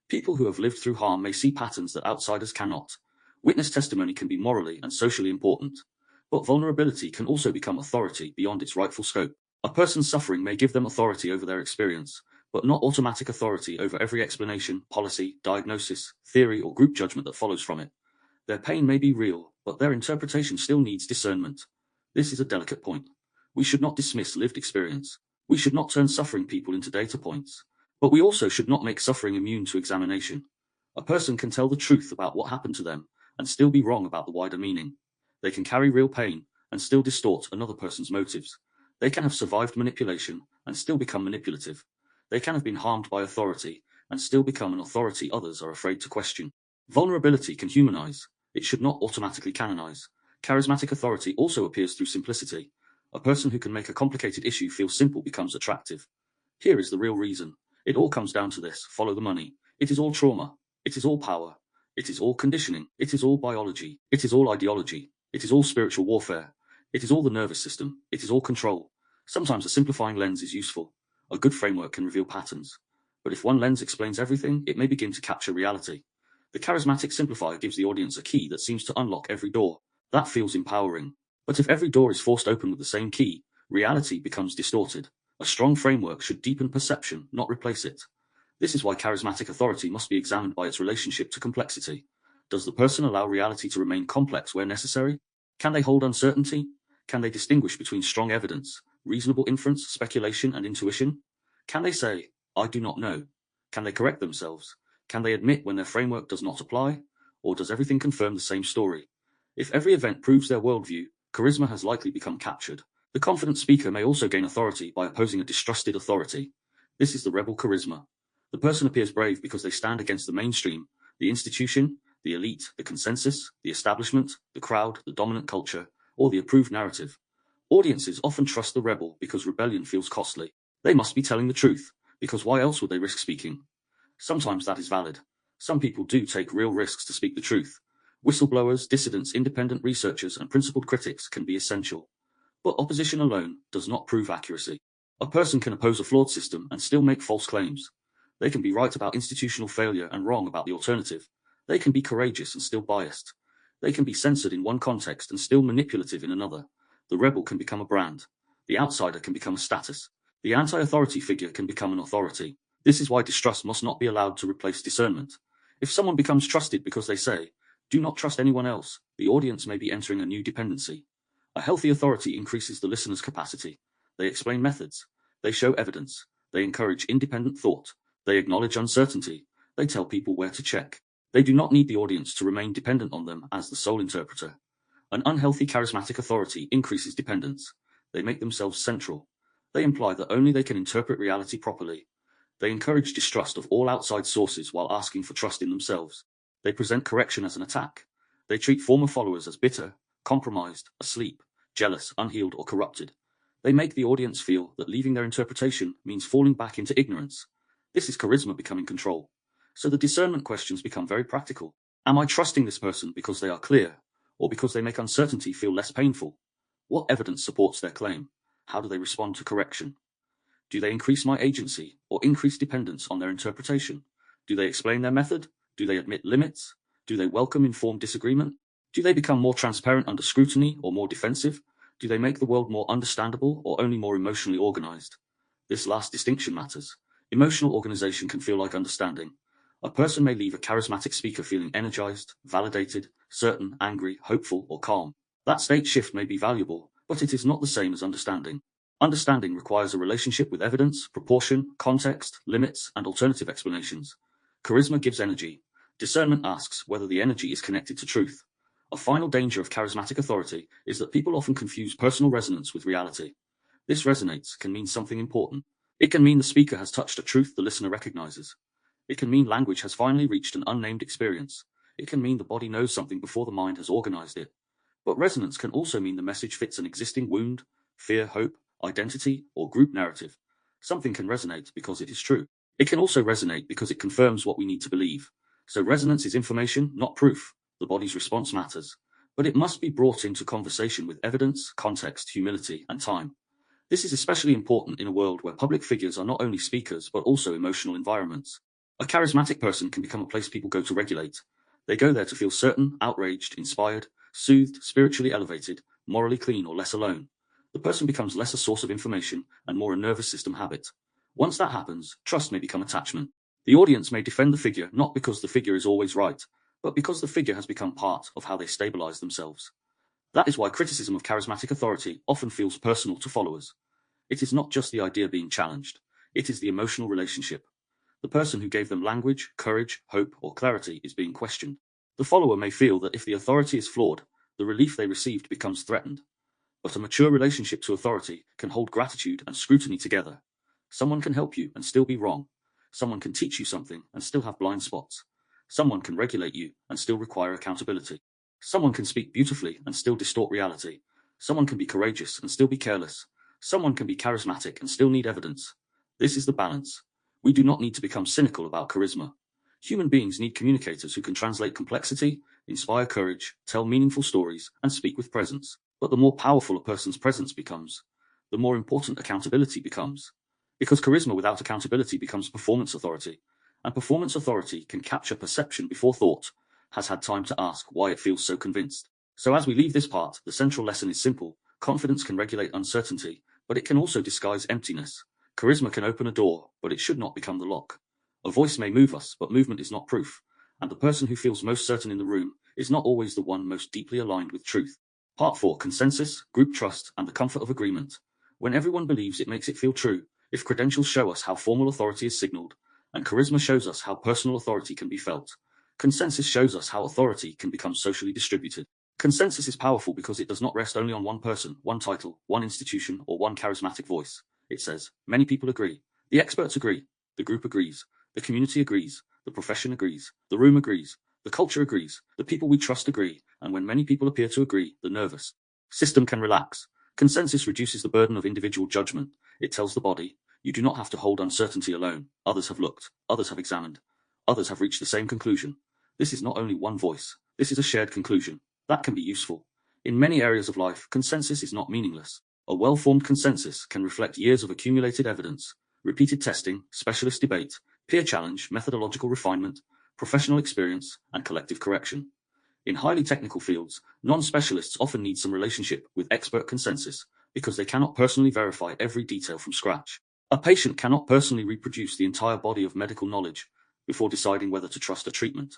People who have lived through harm may see patterns that outsiders cannot. Witness testimony can be morally and socially important. But vulnerability can also become authority beyond its rightful scope. A person's suffering may give them authority over their experience, but not automatic authority over every explanation, policy, diagnosis, theory, or group judgment that follows from it. Their pain may be real, but their interpretation still needs discernment. This is a delicate point. We should not dismiss lived experience. We should not turn suffering people into data points. But we also should not make suffering immune to examination. A person can tell the truth about what happened to them and still be wrong about the wider meaning. They can carry real pain and still distort another person's motives. They can have survived manipulation and still become manipulative. They can have been harmed by authority and still become an authority others are afraid to question. Vulnerability can humanize. It should not automatically canonize. Charismatic authority also appears through simplicity. A person who can make a complicated issue feel simple becomes attractive. Here is the real reason. It all comes down to this: follow the money. It is all trauma. It is all power. It is all conditioning. It is all biology. It is all ideology. It is all spiritual warfare. It is all the nervous system. It is all control. Sometimes a simplifying lens is useful. A good framework can reveal patterns. But if one lens explains everything, it may begin to capture reality. The charismatic simplifier gives the audience a key that seems to unlock every door. That feels empowering. But if every door is forced open with the same key, reality becomes distorted. A strong framework should deepen perception, not replace it. This is why charismatic authority must be examined by its relationship to complexity. Does the person allow reality to remain complex where necessary? Can they hold uncertainty? Can they distinguish between strong evidence, reasonable inference, speculation, and intuition? Can they say, "I do not know"? Can they correct themselves? Can they admit when their framework does not apply? Or does everything confirm the same story? If every event proves their worldview, charisma has likely become captured. The confident speaker may also gain authority by opposing a distrusted authority. This is the rebel charisma. The person appears brave because they stand against the mainstream, the institution, the elite, the consensus, the establishment, the crowd, the dominant culture, or the approved narrative. Audiences often trust the rebel because rebellion feels costly. They must be telling the truth, because why else would they risk speaking? Sometimes that is valid. Some people do take real risks to speak the truth. Whistleblowers, dissidents, independent researchers, and principled critics can be essential. But opposition alone does not prove accuracy. A person can oppose a flawed system and still make false claims. They can be right about institutional failure and wrong about the alternative. They can be courageous and still biased. They can be censored in one context and still manipulative in another. The rebel can become a brand. The outsider can become a status. The anti-authority figure can become an authority. This is why distrust must not be allowed to replace discernment. If someone becomes trusted because they say, "Do not trust anyone else," the audience may be entering a new dependency. A healthy authority increases the listener's capacity. They explain methods. They show evidence. They encourage independent thought. They acknowledge uncertainty. They tell people where to check. They do not need the audience to remain dependent on them as the sole interpreter. An unhealthy charismatic authority increases dependence. They make themselves central. They imply that only they can interpret reality properly. They encourage distrust of all outside sources while asking for trust in themselves. They present correction as an attack. They treat former followers as bitter, compromised, asleep, jealous, unhealed, or corrupted. They make the audience feel that leaving their interpretation means falling back into ignorance. This is charisma becoming control. So the discernment questions become very practical. Am I trusting this person because they are clear, or because they make uncertainty feel less painful? What evidence supports their claim? How do they respond to correction? Do they increase my agency or increase dependence on their interpretation? Do they explain their method? Do they admit limits? Do they welcome informed disagreement? Do they become more transparent under scrutiny or more defensive? Do they make the world more understandable or only more emotionally organized? This last distinction matters. Emotional organization can feel like understanding. A person may leave a charismatic speaker feeling energized, validated, certain, angry, hopeful, or calm. That state shift may be valuable, but it is not the same as understanding. Understanding requires a relationship with evidence, proportion, context, limits, and alternative explanations. Charisma gives energy. Discernment asks whether the energy is connected to truth. A final danger of charismatic authority is that people often confuse personal resonance with reality. This resonates can mean something important. It can mean the speaker has touched a truth the listener recognizes. It can mean language has finally reached an unnamed experience. It can mean the body knows something before the mind has organized it. But resonance can also mean the message fits an existing wound, fear, hope, identity, or group narrative. Something can resonate because it is true. It can also resonate because it confirms what we need to believe. So resonance is information, not proof. The body's response matters. But it must be brought into conversation with evidence, context, humility, and time. This is especially important in a world where public figures are not only speakers but also emotional environments. A charismatic person can become a place people go to regulate. They go there to feel certain, outraged, inspired, soothed, spiritually elevated, morally clean, or less alone. The person becomes less a source of information and more a nervous system habit. Once that happens, trust may become attachment. The audience may defend the figure not because the figure is always right, but because the figure has become part of how they stabilize themselves. That is why criticism of charismatic authority often feels personal to followers. It is not just the idea being challenged, it is the emotional relationship. The person who gave them language, courage, hope, or clarity is being questioned. The follower may feel that if the authority is flawed, the relief they received becomes threatened. But a mature relationship to authority can hold gratitude and scrutiny together. Someone can help you and still be wrong. Someone can teach you something and still have blind spots. Someone can regulate you and still require accountability. Someone can speak beautifully and still distort reality. Someone can be courageous and still be careless. Someone can be charismatic and still need evidence. This is the balance. We do not need to become cynical about charisma. Human beings need communicators who can translate complexity, inspire courage, tell meaningful stories, and speak with presence. But the more powerful a person's presence becomes, the more important accountability becomes. Because charisma without accountability becomes performance authority, and performance authority can capture perception before thought has had time to ask why it feels so convinced. So as we leave this part, the central lesson is simple. Confidence can regulate uncertainty, but it can also disguise emptiness. Charisma can open a door, but it should not become the lock. A voice may move us, but movement is not proof, and the person who feels most certain in the room is not always the one most deeply aligned with truth. Part 4. Consensus, group trust, and the comfort of agreement. When everyone believes it makes it feel true, if credentials show us how formal authority is signaled, and charisma shows us how personal authority can be felt, consensus shows us how authority can become socially distributed. Consensus is powerful because it does not rest only on one person, one title, one institution, or one charismatic voice. It says, many people agree. The experts agree. The group agrees. The community agrees. The profession agrees. The room agrees. The culture agrees. The people we trust agree. And when many people appear to agree, the nervous system can relax. Consensus reduces the burden of individual judgment. It tells the body, you do not have to hold uncertainty alone. Others have looked. Others have examined. Others have reached the same conclusion. This is not only one voice. This is a shared conclusion. That can be useful. In many areas of life, consensus is not meaningless. A well-formed consensus can reflect years of accumulated evidence, repeated testing, specialist debate, peer challenge, methodological refinement, professional experience, and collective correction. In highly technical fields, non-specialists often need some relationship with expert consensus because they cannot personally verify every detail from scratch. A patient cannot personally reproduce the entire body of medical knowledge before deciding whether to trust a treatment.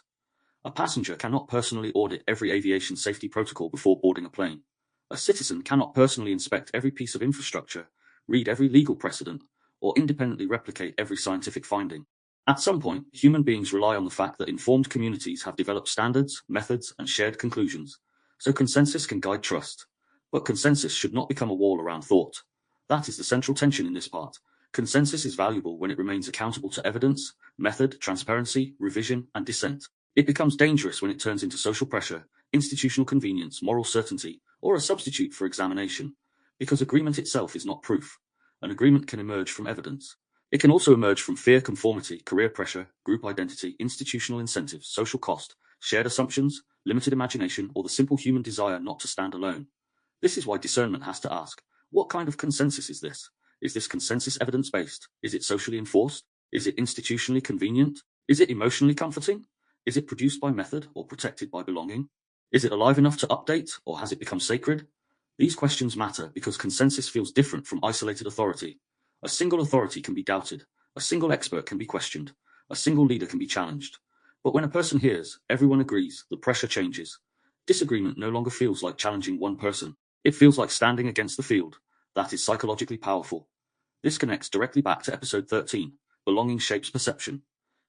A passenger cannot personally audit every aviation safety protocol before boarding a plane. A citizen cannot personally inspect every piece of infrastructure, read every legal precedent, or independently replicate every scientific finding. At some point, human beings rely on the fact that informed communities have developed standards, methods, and shared conclusions, so consensus can guide trust. But consensus should not become a wall around thought. That is the central tension in this part. Consensus is valuable when it remains accountable to evidence, method, transparency, revision, and dissent. It becomes dangerous when it turns into social pressure, institutional convenience, moral certainty, or a substitute for examination, because agreement itself is not proof. An agreement can emerge from evidence. It can also emerge from fear, conformity, career pressure, group identity, institutional incentives, social cost, shared assumptions, limited imagination, or the simple human desire not to stand alone. This is why discernment has to ask, what kind of consensus is this? Is this consensus evidence-based? Is it socially enforced? Is it institutionally convenient? Is it emotionally comforting? Is it produced by method or protected by belonging? Is it alive enough to update, or has it become sacred? These questions matter because consensus feels different from isolated authority. A single authority can be doubted, a single expert can be questioned, a single leader can be challenged. But when a person hears, everyone agrees, the pressure changes. Disagreement no longer feels like challenging one person. It feels like standing against the field. That is psychologically powerful. This connects directly back to episode 13, Belonging Shapes Perception.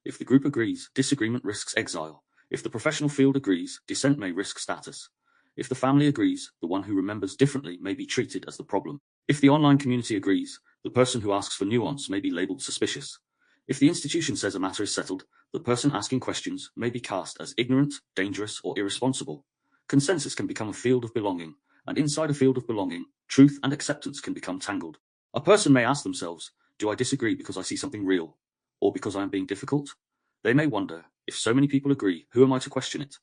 If the group agrees, disagreement risks exile. If the professional field agrees, dissent may risk status. If the family agrees, the one who remembers differently may be treated as the problem. If the online community agrees, the person who asks for nuance may be labeled suspicious. If the institution says a matter is settled, the person asking questions may be cast as ignorant, dangerous, or irresponsible. Consensus can become a field of belonging, and inside a field of belonging, truth and acceptance can become tangled. A person may ask themselves, do I disagree because I see something real, or because I am being difficult? They may wonder, if so many people agree, who am I to question it?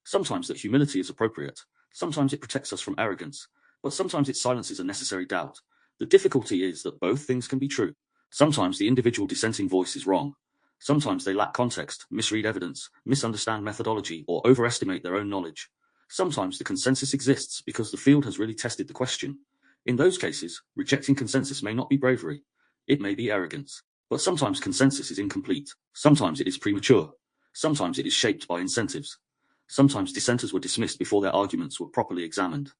Sometimes that humility is appropriate, sometimes it protects us from arrogance, but sometimes it silences a necessary doubt. The difficulty is that both things can be true. Sometimes the individual dissenting voice is wrong. Sometimes they lack context, misread evidence, misunderstand methodology, or overestimate their own knowledge. Sometimes the consensus exists because the field has really tested the question. In those cases, rejecting consensus may not be bravery, it may be arrogance. But sometimes consensus is incomplete. Sometimes it is premature. Sometimes it is shaped by incentives. Sometimes dissenters were dismissed before their arguments were properly examined.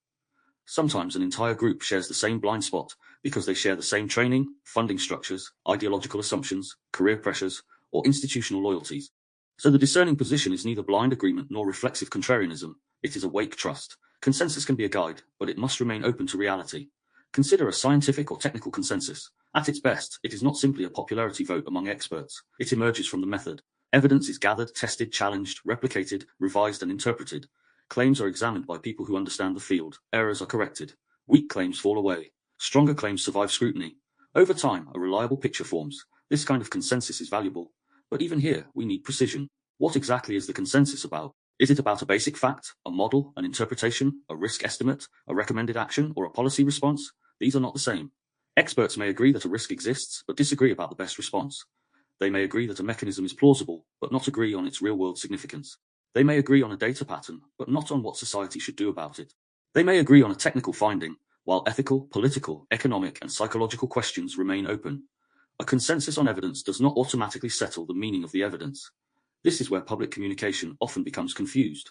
Sometimes an entire group shares the same blind spot because they share the same training, funding structures, ideological assumptions, career pressures, or institutional loyalties. So the discerning position is neither blind agreement nor reflexive contrarianism. It is awake trust. Consensus can be a guide, but it must remain open to reality. Consider a scientific or technical consensus. At its best, it is not simply a popularity vote among experts. It emerges from the method. Evidence is gathered, tested, challenged, replicated, revised, and interpreted. Claims are examined by people who understand the field, errors are corrected, weak claims fall away, stronger claims survive scrutiny. Over time, a reliable picture forms. This kind of consensus is valuable, but even here, we need precision. What exactly is the consensus about? Is it about a basic fact, a model, an interpretation, a risk estimate, a recommended action, or a policy response? These are not the same. Experts may agree that a risk exists, but disagree about the best response. They may agree that a mechanism is plausible, but not agree on its real-world significance. They may agree on a data pattern, but not on what society should do about it. They may agree on a technical finding, while ethical, political, economic, and psychological questions remain open. A consensus on evidence does not automatically settle the meaning of the evidence. This is where public communication often becomes confused.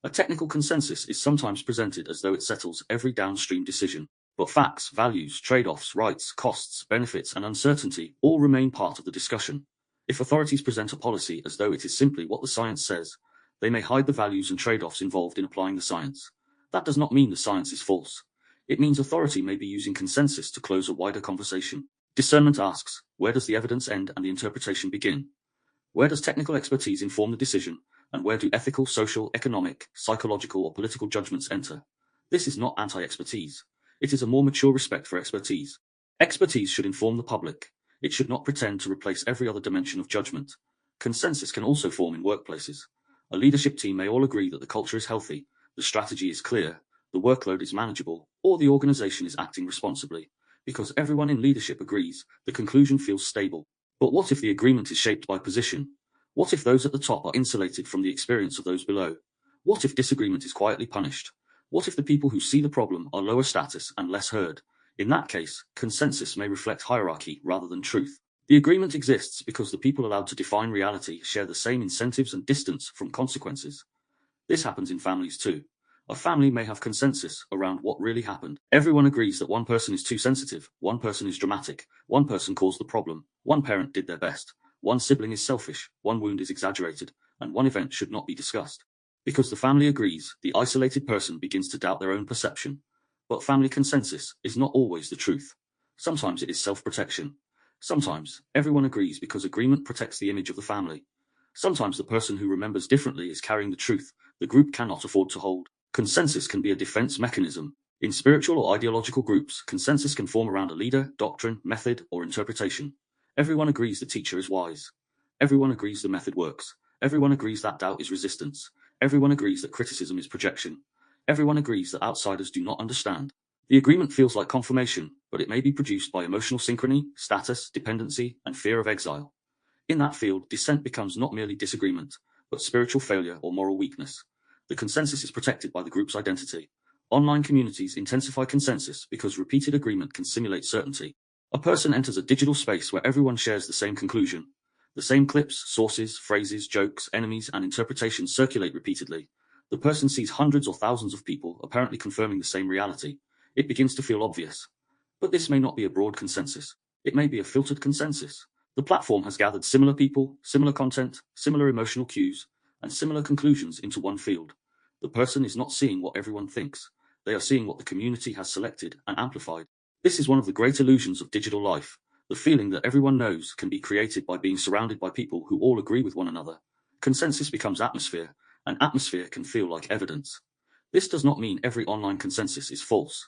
A technical consensus is sometimes presented as though it settles every downstream decision, but facts, values, trade-offs, rights, costs, benefits, and uncertainty all remain part of the discussion. If authorities present a policy as though it is simply what the science says, they may hide the values and trade-offs involved in applying the science. That does not mean the science is false. It means authority may be using consensus to close a wider conversation. Discernment asks, where does the evidence end and the interpretation begin? Where does technical expertise inform the decision, and where do ethical, social, economic, psychological, or political judgments enter? This is not anti-expertise. It is a more mature respect for expertise. Expertise should inform the public. It should not pretend to replace every other dimension of judgment. Consensus can also form in workplaces. A leadership team may all agree that the culture is healthy, the strategy is clear, the workload is manageable, or the organization is acting responsibly. Because everyone in leadership agrees, the conclusion feels stable. But what if the agreement is shaped by position? What if those at the top are insulated from the experience of those below? What if disagreement is quietly punished? What if the people who see the problem are lower status and less heard? In that case, consensus may reflect hierarchy rather than truth. The agreement exists because the people allowed to define reality share the same incentives and distance from consequences. This happens in families too. A family may have consensus around what really happened. Everyone agrees that one person is too sensitive, one person is dramatic, one person caused the problem, one parent did their best, one sibling is selfish, one wound is exaggerated, and one event should not be discussed. Because the family agrees, the isolated person begins to doubt their own perception. But family consensus is not always the truth. Sometimes it is self-protection. Sometimes everyone agrees because agreement protects the image of the family. Sometimes the person who remembers differently is carrying the truth the group cannot afford to hold. Consensus can be a defense mechanism. In spiritual or ideological groups, consensus can form around a leader, doctrine, method, or interpretation. Everyone agrees the teacher is wise. Everyone agrees the method works. Everyone agrees that doubt is resistance. Everyone agrees that criticism is projection. Everyone agrees that outsiders do not understand. The agreement feels like confirmation, but it may be produced by emotional synchrony, status, dependency, and fear of exile. In that field, dissent becomes not merely disagreement, but spiritual failure or moral weakness. The consensus is protected by the group's identity. Online communities intensify consensus because repeated agreement can simulate certainty. A person enters a digital space where everyone shares the same conclusion. The same clips, sources, phrases, jokes, enemies, and interpretations circulate repeatedly. The person sees hundreds or thousands of people apparently confirming the same reality. It begins to feel obvious. But this may not be a broad consensus. It may be a filtered consensus. The platform has gathered similar people, similar content, similar emotional cues, and similar conclusions into one field. The person is not seeing what everyone thinks. They are seeing what the community has selected and amplified. This is one of the great illusions of digital life. The feeling that everyone knows can be created by being surrounded by people who all agree with one another. Consensus becomes atmosphere, and atmosphere can feel like evidence. This does not mean every online consensus is false.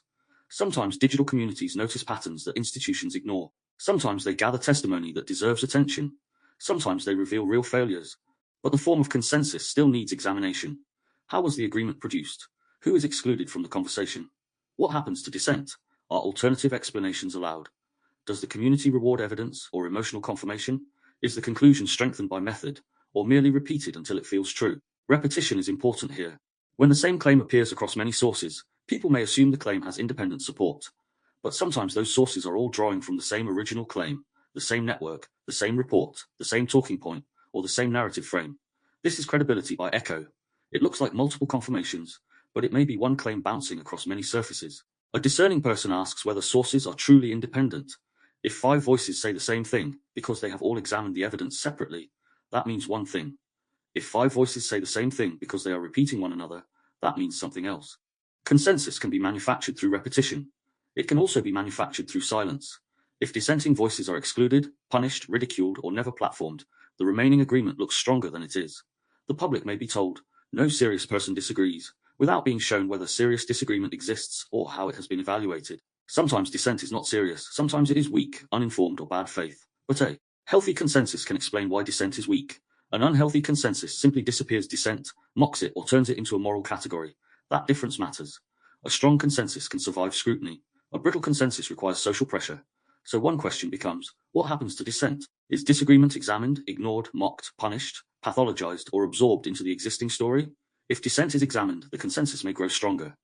Sometimes digital communities notice patterns that institutions ignore. Sometimes they gather testimony that deserves attention. Sometimes they reveal real failures. But the form of consensus still needs examination. How was the agreement produced? Who is excluded from the conversation? What happens to dissent? Are alternative explanations allowed? Does the community reward evidence or emotional confirmation? Is the conclusion strengthened by method, or merely repeated until it feels true? Repetition is important here. When the same claim appears across many sources, people may assume the claim has independent support. But sometimes those sources are all drawing from the same original claim, the same network, the same report, the same talking point, or the same narrative frame. This is credibility by echo. It looks like multiple confirmations, but it may be one claim bouncing across many surfaces. A discerning person asks whether sources are truly independent. If 5 voices say the same thing, because they have all examined the evidence separately, that means one thing. If 5 voices say the same thing because they are repeating one another, that means something else. Consensus can be manufactured through repetition. It can also be manufactured through silence. If dissenting voices are excluded, punished, ridiculed, or never platformed, the remaining agreement looks stronger than it is. The public may be told, no serious person disagrees, without being shown whether serious disagreement exists or how it has been evaluated. Sometimes dissent is not serious, sometimes it is weak, uninformed, or bad faith. But a healthy consensus can explain why dissent is weak. An unhealthy consensus simply disappears dissent, mocks it, or turns it into a moral category. That difference matters. A strong consensus can survive scrutiny. A brittle consensus requires social pressure. So one question becomes, what happens to dissent? Is disagreement examined, ignored, mocked, punished, pathologized, or absorbed into the existing story? If dissent is examined, the consensus may grow stronger.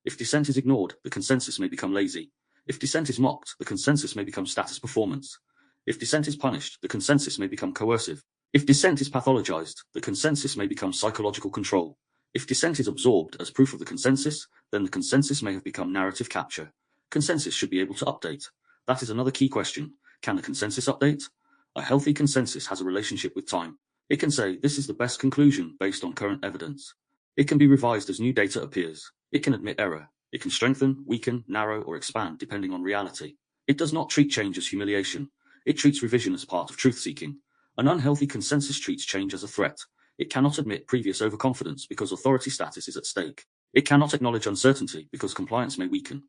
If dissent is ignored, the consensus may become lazy. If dissent is mocked, the consensus may become status performance. If dissent is punished, the consensus may become coercive. If dissent is pathologized, the consensus may become psychological control. If dissent is absorbed as proof of the consensus, then the consensus may have become narrative capture. Consensus should be able to update. That is another key question. Can the consensus update? A healthy consensus has a relationship with time. It can say, this is the best conclusion based on current evidence. It can be revised as new data appears. It can admit error. It can strengthen, weaken, narrow, or expand depending on reality. It does not treat change as humiliation. It treats revision as part of truth-seeking. An unhealthy consensus treats change as a threat. It cannot admit previous overconfidence because authority status is at stake. It cannot acknowledge uncertainty because compliance may weaken.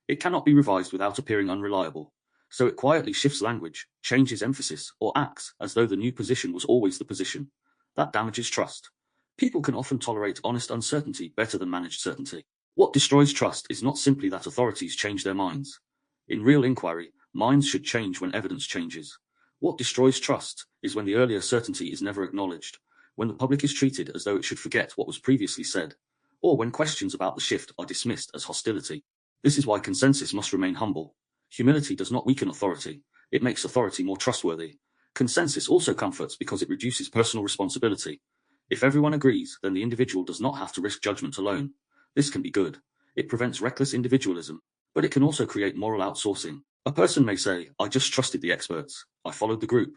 It cannot be revised without appearing unreliable. So it quietly shifts language, changes emphasis, or acts as though the new position was always the position. That damages trust. People can often tolerate honest uncertainty better than managed certainty. What destroys trust is not simply that authorities change their minds. In real inquiry, minds should change when evidence changes. What destroys trust is when the earlier certainty is never acknowledged, when the public is treated as though it should forget what was previously said, or when questions about the shift are dismissed as hostility. This is why consensus must remain humble. Humility does not weaken authority, it makes authority more trustworthy. Consensus also comforts because it reduces personal responsibility. If everyone agrees, then the individual does not have to risk judgment alone. This can be good. It prevents reckless individualism, but it can also create moral outsourcing. A person may say, I just trusted the experts. I followed the group.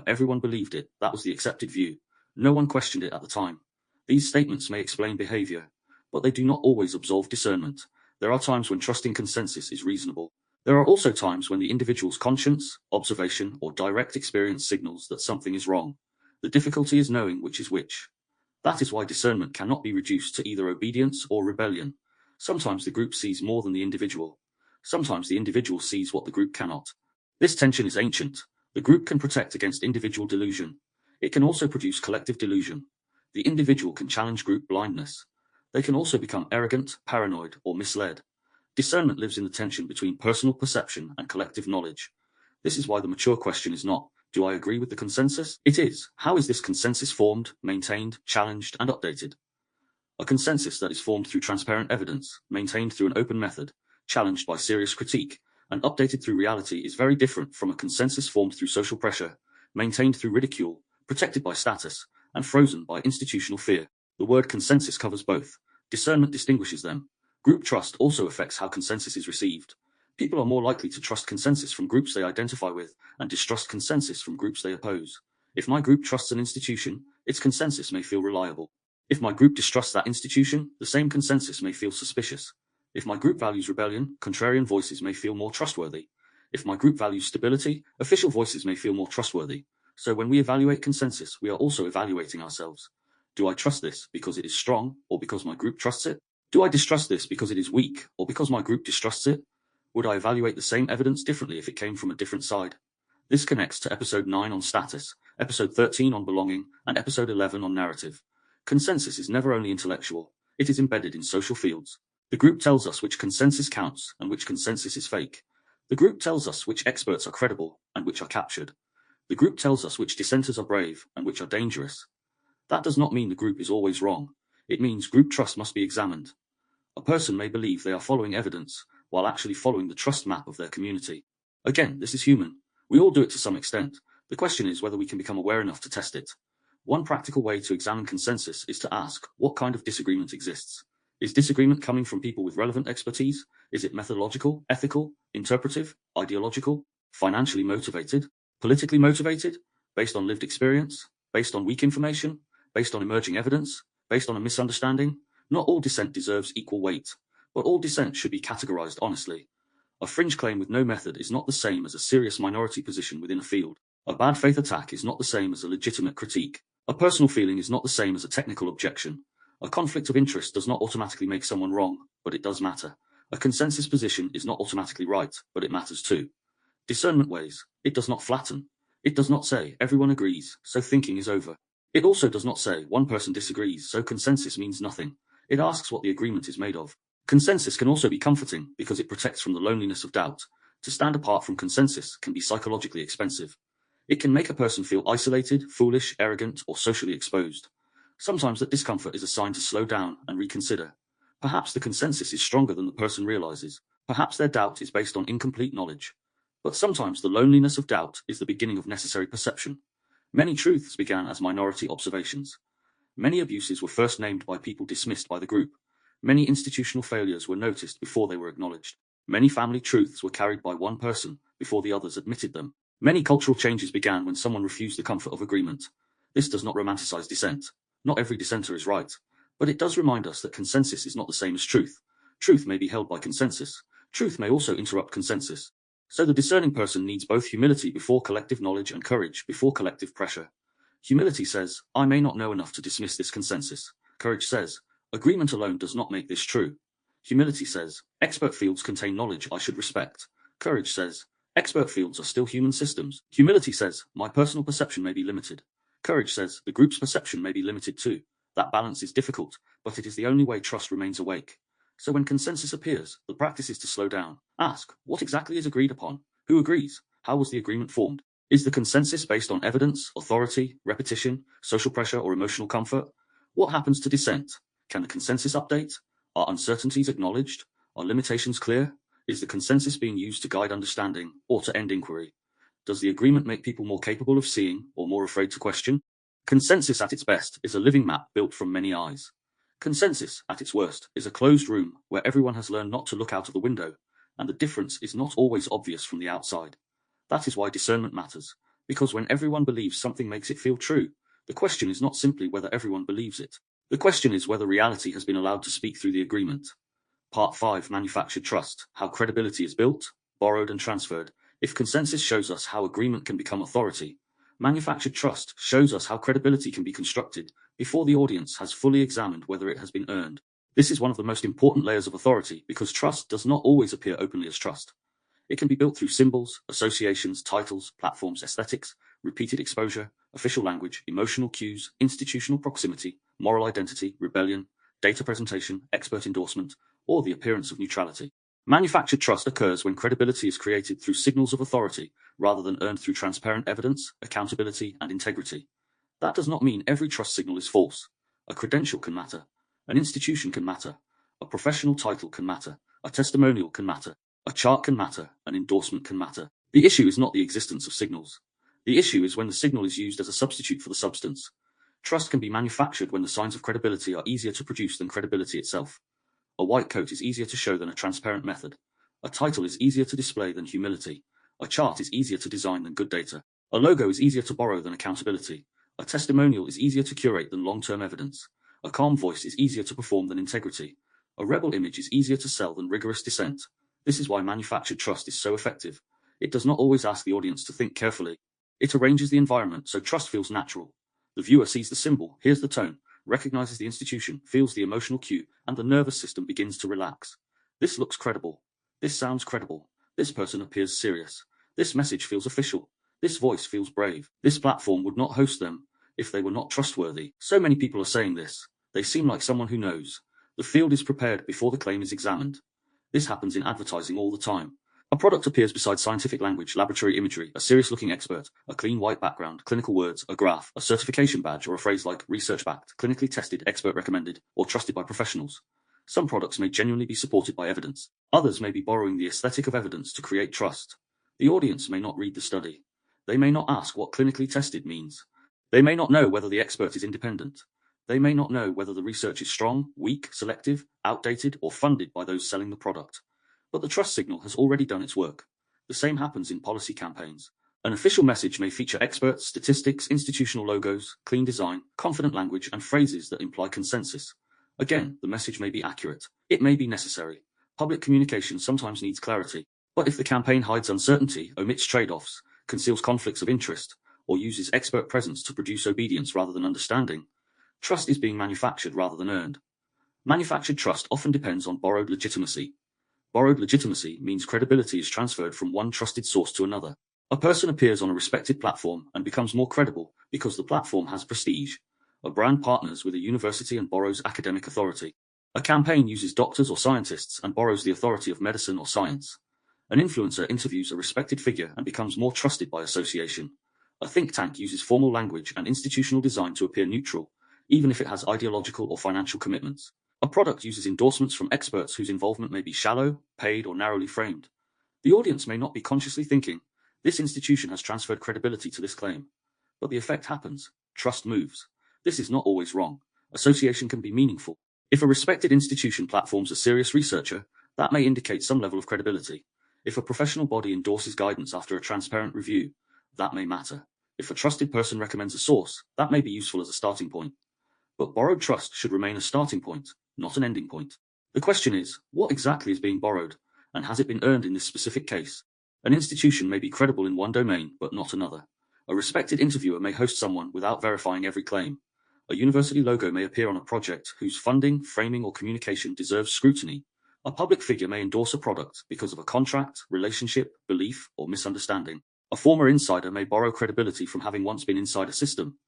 Everyone believed it. That was the accepted view. No one questioned it at the time. These statements may explain behavior, but they do not always absolve discernment. There are times when trusting consensus is reasonable. There are also times when the individual's conscience, observation, or direct experience signals that something is wrong. The difficulty is knowing which is which. That is why discernment cannot be reduced to either obedience or rebellion. Sometimes the group sees more than the individual. Sometimes the individual sees what the group cannot. This tension is ancient. The group can protect against individual delusion. It can also produce collective delusion. The individual can challenge group blindness. They can also become arrogant, paranoid, or misled. Discernment lives in the tension between personal perception and collective knowledge. This is why the mature question is not, do I agree with the consensus? It is, how is this consensus formed, maintained, challenged, and updated? A consensus that is formed through transparent evidence, maintained through an open method, challenged by serious critique, and updated through reality is very different from a consensus formed through social pressure, maintained through ridicule, protected by status, and frozen by institutional fear. The word consensus covers both. Discernment distinguishes them. Group trust also affects how consensus is received. People are more likely to trust consensus from groups they identify with and distrust consensus from groups they oppose. If my group trusts an institution, its consensus may feel reliable. If my group distrusts that institution, the same consensus may feel suspicious. If my group values rebellion, contrarian voices may feel more trustworthy. If my group values stability, official voices may feel more trustworthy. So when we evaluate consensus, we are also evaluating ourselves. Do I trust this because it is strong or because my group trusts it? Do I distrust this because it is weak or because my group distrusts it? Would I evaluate the same evidence differently if it came from a different side? This connects to episode 9 on status, episode 13 on belonging, and episode 11 on narrative. Consensus is never only intellectual, it is embedded in social fields. The group tells us which consensus counts and which consensus is fake. The group tells us which experts are credible and which are captured. The group tells us which dissenters are brave and which are dangerous. That does not mean the group is always wrong. It means group trust must be examined. A person may believe they are following evidence, while actually following the trust map of their community. Again, this is human. We all do it to some extent. The question is whether we can become aware enough to test it. One practical way to examine consensus is to ask, what kind of disagreement exists? Is disagreement coming from people with relevant expertise? Is it methodological, ethical, interpretive, ideological, financially motivated, politically motivated, based on lived experience, based on weak information, based on emerging evidence, based on a misunderstanding? Not all dissent deserves equal weight, but all dissent should be categorized honestly. A fringe claim with no method is not the same as a serious minority position within a field. A bad faith attack is not the same as a legitimate critique. A personal feeling is not the same as a technical objection. A conflict of interest does not automatically make someone wrong, but it does matter. A consensus position is not automatically right, but it matters too. Discernment weighs. It does not flatten. It does not say everyone agrees, so thinking is over. It also does not say one person disagrees, so consensus means nothing. It asks what the agreement is made of. Consensus can also be comforting because it protects from the loneliness of doubt. To stand apart from consensus can be psychologically expensive. It can make a person feel isolated, foolish, arrogant, or socially exposed. Sometimes that discomfort is a sign to slow down and reconsider. Perhaps the consensus is stronger than the person realizes. Perhaps their doubt is based on incomplete knowledge. But sometimes the loneliness of doubt is the beginning of necessary perception. Many truths began as minority observations. Many abuses were first named by people dismissed by the group. Many institutional failures were noticed before they were acknowledged. Many family truths were carried by one person before the others admitted them. Many cultural changes began when someone refused the comfort of agreement. This does not romanticize dissent. Not every dissenter is right. But it does remind us that consensus is not the same as truth. Truth may be held by consensus. Truth may also interrupt consensus. So the discerning person needs both humility before collective knowledge and courage before collective pressure. Humility says, I may not know enough to dismiss this consensus. Courage says, agreement alone does not make this true. Humility says, expert fields contain knowledge I should respect. Courage says, expert fields are still human systems. Humility says, my personal perception may be limited. Courage says, the group's perception may be limited too. That balance is difficult, but it is the only way trust remains awake. So when consensus appears, the practice is to slow down. Ask, what exactly is agreed upon? Who agrees? How was the agreement formed? Is the consensus based on evidence, authority, repetition, social pressure, or emotional comfort? What happens to dissent? Can the consensus update? Are uncertainties acknowledged? Are limitations clear? Is the consensus being used to guide understanding or to end inquiry? Does the agreement make people more capable of seeing or more afraid to question? Consensus at its best is a living map built from many eyes. Consensus, at its worst, is a closed room where everyone has learned not to look out of the window, and the difference is not always obvious from the outside. That is why discernment matters, because when everyone believes something makes it feel true, the question is not simply whether everyone believes it. The question is whether reality has been allowed to speak through the agreement. Part 5, Manufactured Trust, How Credibility is Built, Borrowed and Transferred. If consensus shows us how agreement can become authority, manufactured trust shows us how credibility can be constructed before the audience has fully examined whether it has been earned. This is one of the most important layers of authority because trust does not always appear openly as trust. It can be built through symbols, associations, titles, platforms, aesthetics, repeated exposure, official language, emotional cues, institutional proximity, moral identity, rebellion, data presentation, expert endorsement, or the appearance of neutrality. Manufactured trust occurs when credibility is created through signals of authority rather than earned through transparent evidence, accountability, and integrity. That does not mean every trust signal is false. A credential can matter. An institution can matter. A professional title can matter. A testimonial can matter. A chart can matter. An endorsement can matter. The issue is not the existence of signals. The issue is when the signal is used as a substitute for the substance. Trust can be manufactured when the signs of credibility are easier to produce than credibility itself. A white coat is easier to show than a transparent method. A title is easier to display than humility. A chart is easier to design than good data. A logo is easier to borrow than accountability. A testimonial is easier to curate than long-term evidence. A calm voice is easier to perform than integrity. A rebel image is easier to sell than rigorous dissent. This is why manufactured trust is so effective. It does not always ask the audience to think carefully. It arranges the environment so trust feels natural. The viewer sees the symbol, hears the tone, recognizes the institution, feels the emotional cue, and the nervous system begins to relax. This looks credible. This sounds credible. This person appears serious. This message feels official. This voice feels brave. This platform would not host them if they were not trustworthy. So many people are saying this. They seem like someone who knows. The field is prepared before the claim is examined. This happens in advertising all the time. A product appears beside scientific language, laboratory imagery, a serious-looking expert, a clean white background, clinical words, a graph, a certification badge, or a phrase like research-backed, clinically tested, expert recommended, or trusted by professionals. Some products may genuinely be supported by evidence. Others may be borrowing the aesthetic of evidence to create trust. The audience may not read the study. They may not ask what clinically tested means. They may not know whether the expert is independent. They may not know whether the research is strong, weak, selective, outdated, or funded by those selling the product. But the trust signal has already done its work. The same happens in policy campaigns. An official message may feature experts, statistics, institutional logos, clean design, confident language, and phrases that imply consensus. Again, the message may be accurate. It may be necessary. Public communication sometimes needs clarity. But if the campaign hides uncertainty, omits trade-offs, conceals conflicts of interest, or uses expert presence to produce obedience rather than understanding, Trust is being manufactured rather than earned. Manufactured trust often depends on borrowed legitimacy. Borrowed legitimacy means credibility is transferred from one trusted source to another. A person appears on a respected platform and becomes more credible because the platform has prestige. A brand partners with a university and borrows academic authority. A campaign uses doctors or scientists and borrows the authority of medicine or science. An influencer interviews a respected figure and becomes more trusted by association. A think tank uses formal language and institutional design to appear neutral, even if it has ideological or financial commitments. A product uses endorsements from experts whose involvement may be shallow, paid, or narrowly framed. The audience may not be consciously thinking, this institution has transferred credibility to this claim. But the effect happens. Trust moves. This is not always wrong. Association can be meaningful. If a respected institution platforms a serious researcher, that may indicate some level of credibility. If a professional body endorses guidance after a transparent review, that may matter. If a trusted person recommends a source, that may be useful as a starting point. But borrowed trust should remain a starting point, not an ending point. The question is, what exactly is being borrowed, and has it been earned in this specific case? An institution may be credible in one domain, but not another. A respected interviewer may host someone without verifying every claim. A university logo may appear on a project whose funding, framing, or communication deserves scrutiny. A public figure may endorse a product because of a contract, relationship, belief, or misunderstanding. A former insider may borrow credibility from having once been inside a system,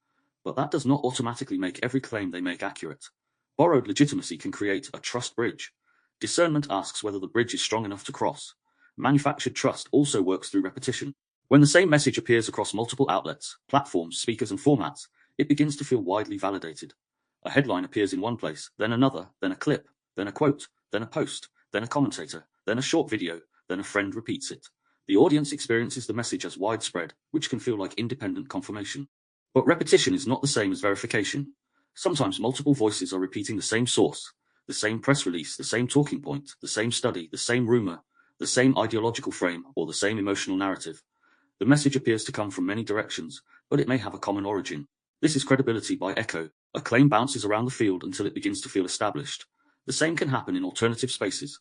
but that does not automatically make every claim they make accurate. Borrowed legitimacy can create a trust bridge. Discernment asks whether the bridge is strong enough to cross. Manufactured trust also works through repetition. When the same message appears across multiple outlets, platforms, speakers, and formats, it begins to feel widely validated. A headline appears in one place, then another, then a clip, then a quote, then a post, then a commentator, then a short video, then a friend repeats it. The audience experiences the message as widespread, which can feel like independent confirmation. But repetition is not the same as verification. Sometimes multiple voices are repeating the same source, the same press release, the same talking point, the same study, the same rumor, the same ideological frame, or the same emotional narrative. The message appears to come from many directions, but it may have a common origin. This is credibility by echo. A claim bounces around the field until it begins to feel established. The same can happen in alternative spaces.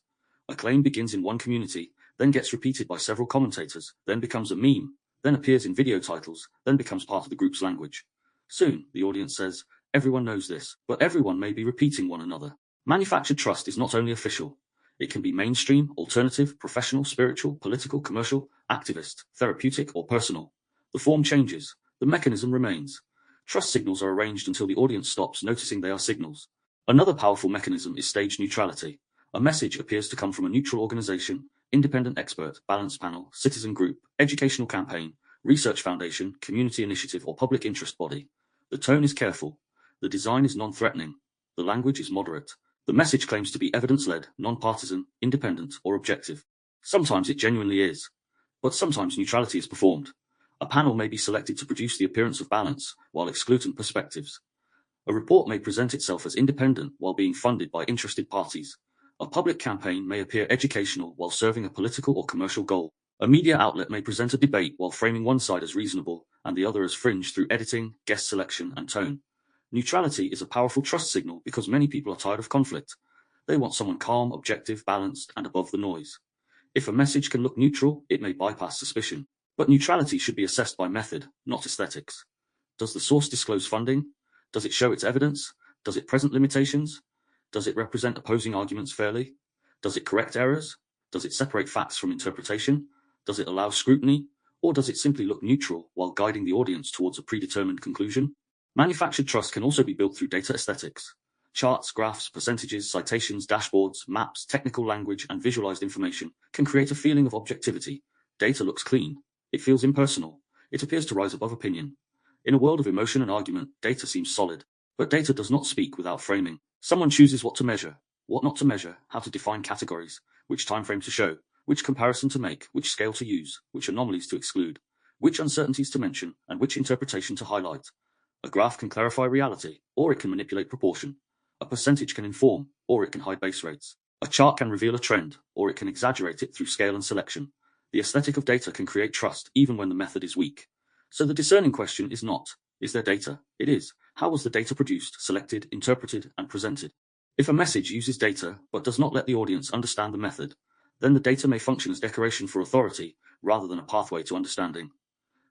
A claim begins in one community, then gets repeated by several commentators, then becomes a meme, then appears in video titles, then becomes part of the group's language. Soon, the audience says, everyone knows this, but everyone may be repeating one another. Manufactured trust is not only official. It can be mainstream, alternative, professional, spiritual, political, commercial, activist, therapeutic, or personal. The form changes. The mechanism remains. Trust signals are arranged until the audience stops noticing they are signals. Another powerful mechanism is stage neutrality. A message appears to come from a neutral organization, independent expert, balanced panel, citizen group, educational campaign, research foundation, community initiative, or public interest body. The tone is careful. The design is non-threatening. The language is moderate. The message claims to be evidence-led, non-partisan, independent, or objective. Sometimes it genuinely is. But sometimes neutrality is performed. A panel may be selected to produce the appearance of balance, while excluding perspectives. A report may present itself as independent while being funded by interested parties. A public campaign may appear educational while serving a political or commercial goal. A media outlet may present a debate while framing one side as reasonable and the other as fringe through editing, guest selection, and tone. Neutrality is a powerful trust signal because many people are tired of conflict. They want someone calm, objective, balanced, and above the noise. If a message can look neutral, it may bypass suspicion. But neutrality should be assessed by method, not aesthetics. Does the source disclose funding? Does it show its evidence? Does it present limitations? Does it represent opposing arguments fairly? Does it correct errors? Does it separate facts from interpretation? Does it allow scrutiny? Or does it simply look neutral while guiding the audience towards a predetermined conclusion? Manufactured trust can also be built through data aesthetics. Charts, graphs, percentages, citations, dashboards, maps, technical language, and visualized information can create a feeling of objectivity. Data looks clean. It feels impersonal. It appears to rise above opinion. In a world of emotion and argument, data seems solid. But data does not speak without framing. Someone chooses what to measure, what not to measure, how to define categories, which time frame to show, which comparison to make, which scale to use, which anomalies to exclude, which uncertainties to mention, and which interpretation to highlight. A graph can clarify reality, or it can manipulate proportion. A percentage can inform, or it can hide base rates. A chart can reveal a trend, or it can exaggerate it through scale and selection. The aesthetic of data can create trust even when the method is weak. So the discerning question is not, is there data? It is, how was the data produced, selected, interpreted, and presented? If a message uses data but does not let the audience understand the method, then the data may function as decoration for authority rather than a pathway to understanding.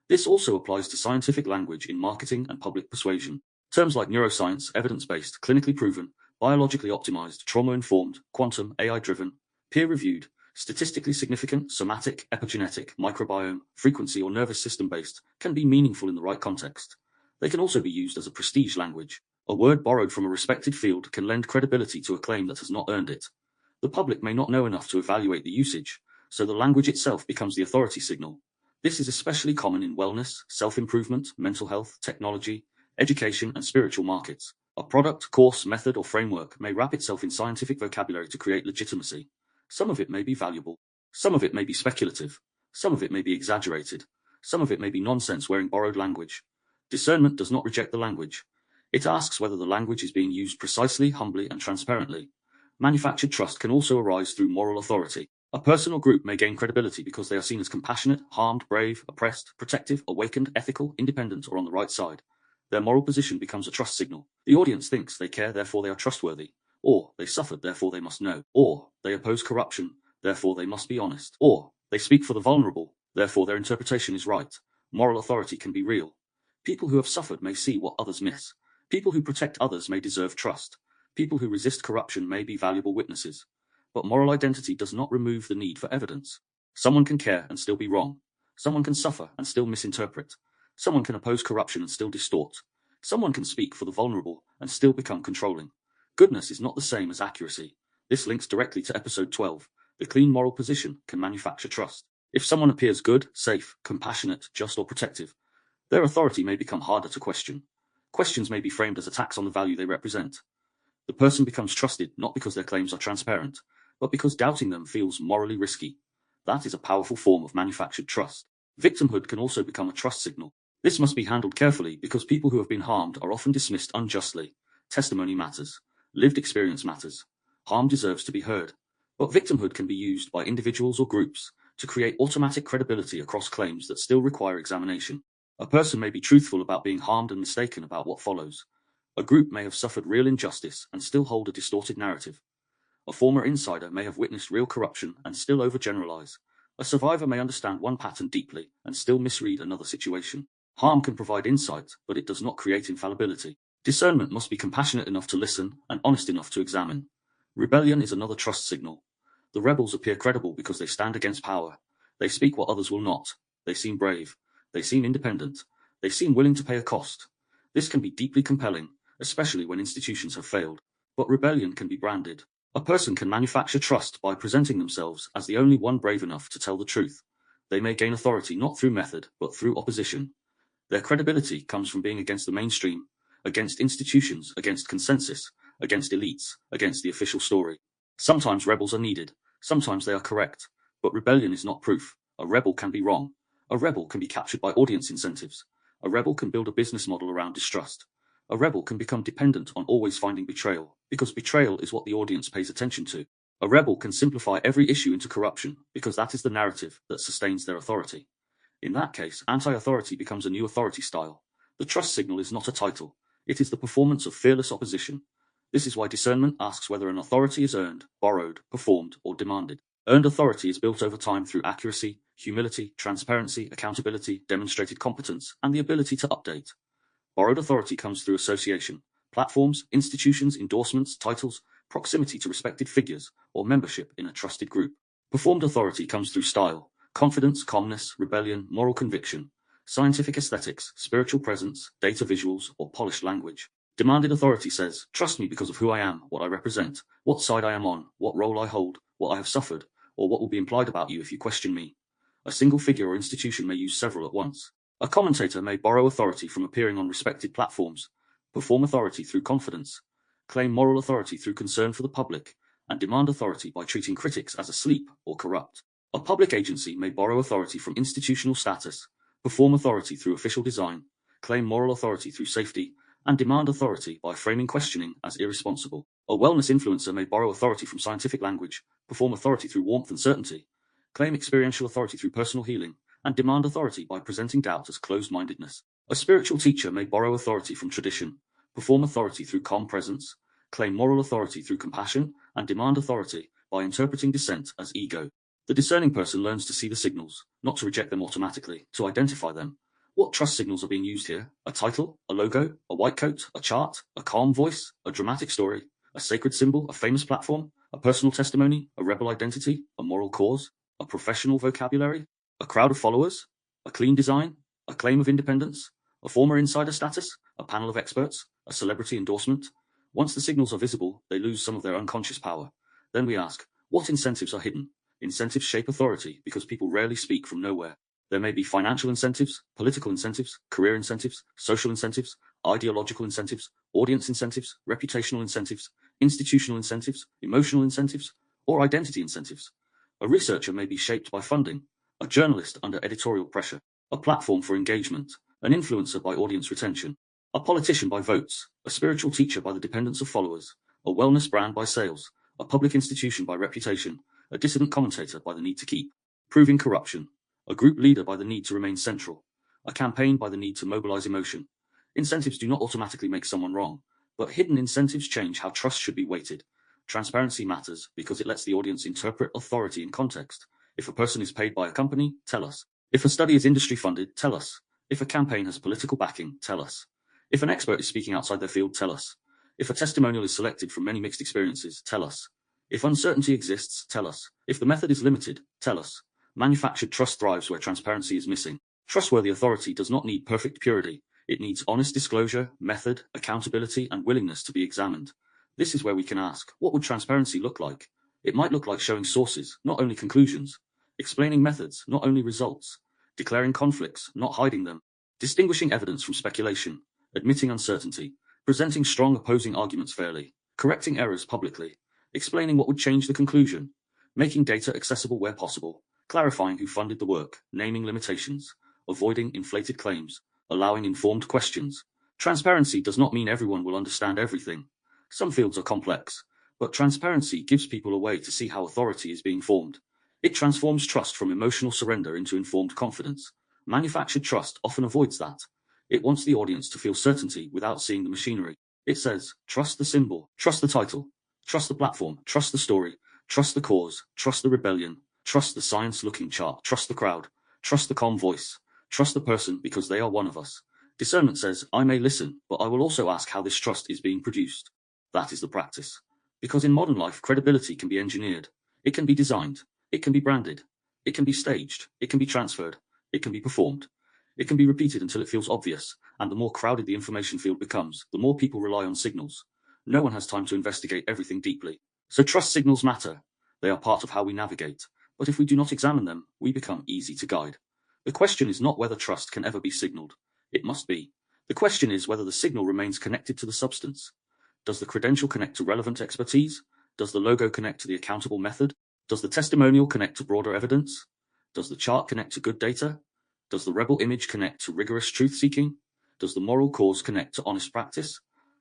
This also applies to scientific language in marketing and public persuasion. Terms like neuroscience, evidence-based, clinically proven, biologically optimized, trauma-informed, quantum, AI-driven, peer-reviewed, statistically significant, somatic, epigenetic, microbiome, frequency, or nervous system-based can be meaningful in the right context. They can also be used as a prestige language. A word borrowed from a respected field can lend credibility to a claim that has not earned it. The public may not know enough to evaluate the usage, so the language itself becomes the authority signal. This is especially common in wellness, self-improvement, mental health, technology, education, and spiritual markets. A product, course, method, or framework may wrap itself in scientific vocabulary to create legitimacy. Some of it may be valuable. Some of it may be speculative. Some of it may be exaggerated. Some of it may be nonsense wearing borrowed language. Discernment does not reject the language. It asks whether the language is being used precisely, humbly, and transparently. Manufactured trust can also arise through moral authority. A person or group may gain credibility because they are seen as compassionate, harmed, brave, oppressed, protective, awakened, ethical, independent, or on the right side. Their moral position becomes a trust signal. The audience thinks they care, therefore they are trustworthy. Or, they suffered, therefore they must know. Or, they oppose corruption, therefore they must be honest. Or, they speak for the vulnerable, therefore their interpretation is right. Moral authority can be real. People who have suffered may see what others miss. People who protect others may deserve trust. People who resist corruption may be valuable witnesses. But moral identity does not remove the need for evidence. Someone can care and still be wrong. Someone can suffer and still misinterpret. Someone can oppose corruption and still distort. Someone can speak for the vulnerable and still become controlling. Goodness is not the same as accuracy. This links directly to episode 12. The clean moral position can manufacture trust. If someone appears good, safe, compassionate, just, or protective, their authority may become harder to question. Questions may be framed as attacks on the value they represent. The person becomes trusted not because their claims are transparent, but because doubting them feels morally risky. That is a powerful form of manufactured trust. Victimhood can also become a trust signal. This must be handled carefully because people who have been harmed are often dismissed unjustly. Testimony matters. Lived experience matters. Harm deserves to be heard. But victimhood can be used by individuals or groups to create automatic credibility across claims that still require examination. A person may be truthful about being harmed and mistaken about what follows. A group may have suffered real injustice and still hold a distorted narrative. A former insider may have witnessed real corruption and still overgeneralize. A survivor may understand one pattern deeply and still misread another situation. Harm can provide insight, but it does not create infallibility. Discernment must be compassionate enough to listen and honest enough to examine. Rebellion is another trust signal. The rebels appear credible because they stand against power. They speak what others will not. They seem brave. They seem independent. They seem willing to pay a cost. This can be deeply compelling, especially when institutions have failed. But rebellion can be branded. A person can manufacture trust by presenting themselves as the only one brave enough to tell the truth. They may gain authority not through method, but through opposition. Their credibility comes from being against the mainstream, against institutions, against consensus, against elites, against the official story. Sometimes rebels are needed, sometimes they are correct, but rebellion is not proof. A rebel can be wrong. A rebel can be captured by audience incentives. A rebel can build a business model around distrust. A rebel can become dependent on always finding betrayal, because betrayal is what the audience pays attention to. A rebel can simplify every issue into corruption, because that is the narrative that sustains their authority. In that case, anti-authority becomes a new authority style. The trust signal is not a title. It is the performance of fearless opposition. This is why discernment asks whether an authority is earned, borrowed, performed, or demanded. Earned authority is built over time through accuracy, humility, transparency, accountability, demonstrated competence, and the ability to update. Borrowed authority comes through association, platforms, institutions, endorsements, titles, proximity to respected figures, or membership in a trusted group. Performed authority comes through style, confidence, calmness, rebellion, moral conviction, scientific aesthetics, spiritual presence, data visuals, or polished language. Demanded authority says, trust me because of who I am, what I represent, what side I am on, what role I hold, what I have suffered, or what will be implied about you if you question me. A single figure or institution may use several at once. A commentator may borrow authority from appearing on respected platforms, perform authority through confidence, claim moral authority through concern for the public, and demand authority by treating critics as asleep or corrupt. A public agency may borrow authority from institutional status, perform authority through official design, claim moral authority through safety, and demand authority by framing questioning as irresponsible. A wellness influencer may borrow authority from scientific language, perform authority through warmth and certainty, claim experiential authority through personal healing, and demand authority by presenting doubt as closed-mindedness. A spiritual teacher may borrow authority from tradition, perform authority through calm presence, claim moral authority through compassion, and demand authority by interpreting dissent as ego. The discerning person learns to see the signals, not to reject them automatically, to identify them. What trust signals are being used here? A title, a logo, a white coat, a chart, a calm voice, a dramatic story, a sacred symbol, a famous platform, a personal testimony, a rebel identity, a moral cause, a professional vocabulary, a crowd of followers, a clean design, a claim of independence, a former insider status, a panel of experts, a celebrity endorsement. Once the signals are visible, they lose some of their unconscious power. Then we ask, what incentives are hidden? Incentives shape authority because people rarely speak from nowhere. There may be financial incentives, political incentives, career incentives, social incentives, ideological incentives, audience incentives, reputational incentives, institutional incentives, emotional incentives, or identity incentives. A researcher may be shaped by funding, a journalist under editorial pressure, a platform for engagement, an influencer by audience retention, a politician by votes, a spiritual teacher by the dependence of followers, a wellness brand by sales, a public institution by reputation, a dissident commentator by the need to keep proving corruption, a group leader by the need to remain central, a campaign by the need to mobilize emotion. Incentives do not automatically make someone wrong, but hidden incentives change how trust should be weighted. Transparency matters because it lets the audience interpret authority in context. If a person is paid by a company, tell us. If a study is industry funded, tell us. If a campaign has political backing, tell us. If an expert is speaking outside their field, tell us. If a testimonial is selected from many mixed experiences, tell us. If uncertainty exists, tell us. If the method is limited, tell us. Manufactured trust thrives where transparency is missing. Trustworthy authority does not need perfect purity. It needs honest disclosure, method, accountability, and willingness to be examined. This is where we can ask, what would transparency look like? It might look like showing sources, not only conclusions, explaining methods, not only results, declaring conflicts, not hiding them, distinguishing evidence from speculation, admitting uncertainty, presenting strong opposing arguments fairly, correcting errors publicly, explaining what would change the conclusion, making data accessible where possible, clarifying who funded the work, naming limitations, avoiding inflated claims, allowing informed questions. Transparency does not mean everyone will understand everything. Some fields are complex, but transparency gives people a way to see how authority is being formed. It transforms trust from emotional surrender into informed confidence. Manufactured trust often avoids that. It wants the audience to feel certainty without seeing the machinery. It says, trust the symbol, trust the title, trust the platform, trust the story, trust the cause, trust the rebellion, trust the science-looking chart, trust the crowd, trust the calm voice, trust the person because they are one of us. Discernment says, I may listen, but I will also ask how this trust is being produced. That is the practice. Because in modern life, credibility can be engineered. It can be designed. It can be branded. It can be staged. It can be transferred. It can be performed. It can be repeated until it feels obvious, and the more crowded the information field becomes, the more people rely on signals. No one has time to investigate everything deeply. So trust signals matter. They are part of how we navigate. But if we do not examine them, we become easy to guide. The question is not whether trust can ever be signaled. It must be. The question is whether the signal remains connected to the substance. Does the credential connect to relevant expertise? Does the logo connect to the accountable method? Does the testimonial connect to broader evidence? Does the chart connect to good data? Does the rebel image connect to rigorous truth-seeking? Does the moral cause connect to honest practice?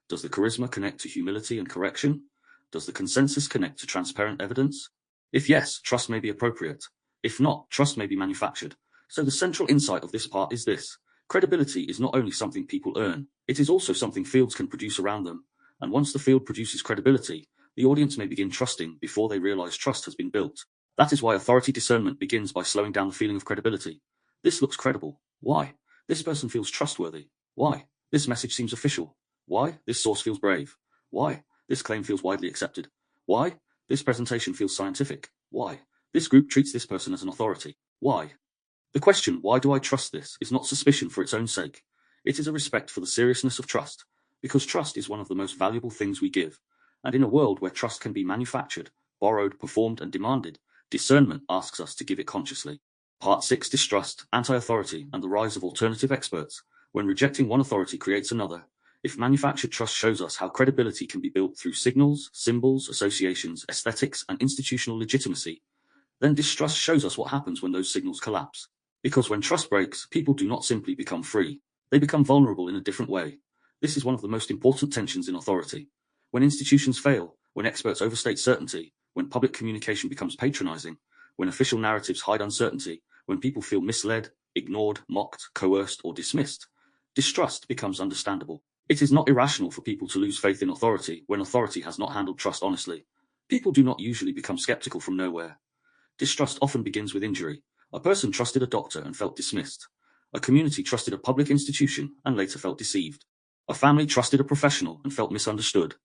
Does the charisma connect to humility and correction? Does the consensus connect to transparent evidence? If yes, trust may be appropriate. If not, trust may be manufactured. So the central insight of this part is this. Credibility is not only something people earn, it is also something fields can produce around them. And once the field produces credibility, the audience may begin trusting before they realize trust has been built. That is why authority discernment begins by slowing down the feeling of credibility. This looks credible. Why? This person feels trustworthy. Why? This message seems official. Why? This source feels brave. Why? This claim feels widely accepted. Why? This presentation feels scientific. Why? This group treats this person as an authority. Why? The question, why do I trust this, is not suspicion for its own sake. It is a respect for the seriousness of trust, because trust is one of the most valuable things we give. And in a world where trust can be manufactured, borrowed, performed, and demanded, discernment asks us to give it consciously. Part 6, Distrust, Anti-Authority, and the Rise of Alternative Experts. When rejecting one authority creates another. If manufactured trust shows us how credibility can be built through signals, symbols, associations, aesthetics, and institutional legitimacy, then distrust shows us what happens when those signals collapse. Because when trust breaks, people do not simply become free. They become vulnerable in a different way. This is one of the most important tensions in authority. When institutions fail, when experts overstate certainty, when public communication becomes patronizing, when official narratives hide uncertainty, when people feel misled, ignored, mocked, coerced, or dismissed, distrust becomes understandable. It is not irrational for people to lose faith in authority when authority has not handled trust honestly. People do not usually become skeptical from nowhere. Distrust often begins with injury. A person trusted a doctor and felt dismissed. A community trusted a public institution and later felt deceived. A family trusted a professional and felt misunderstood.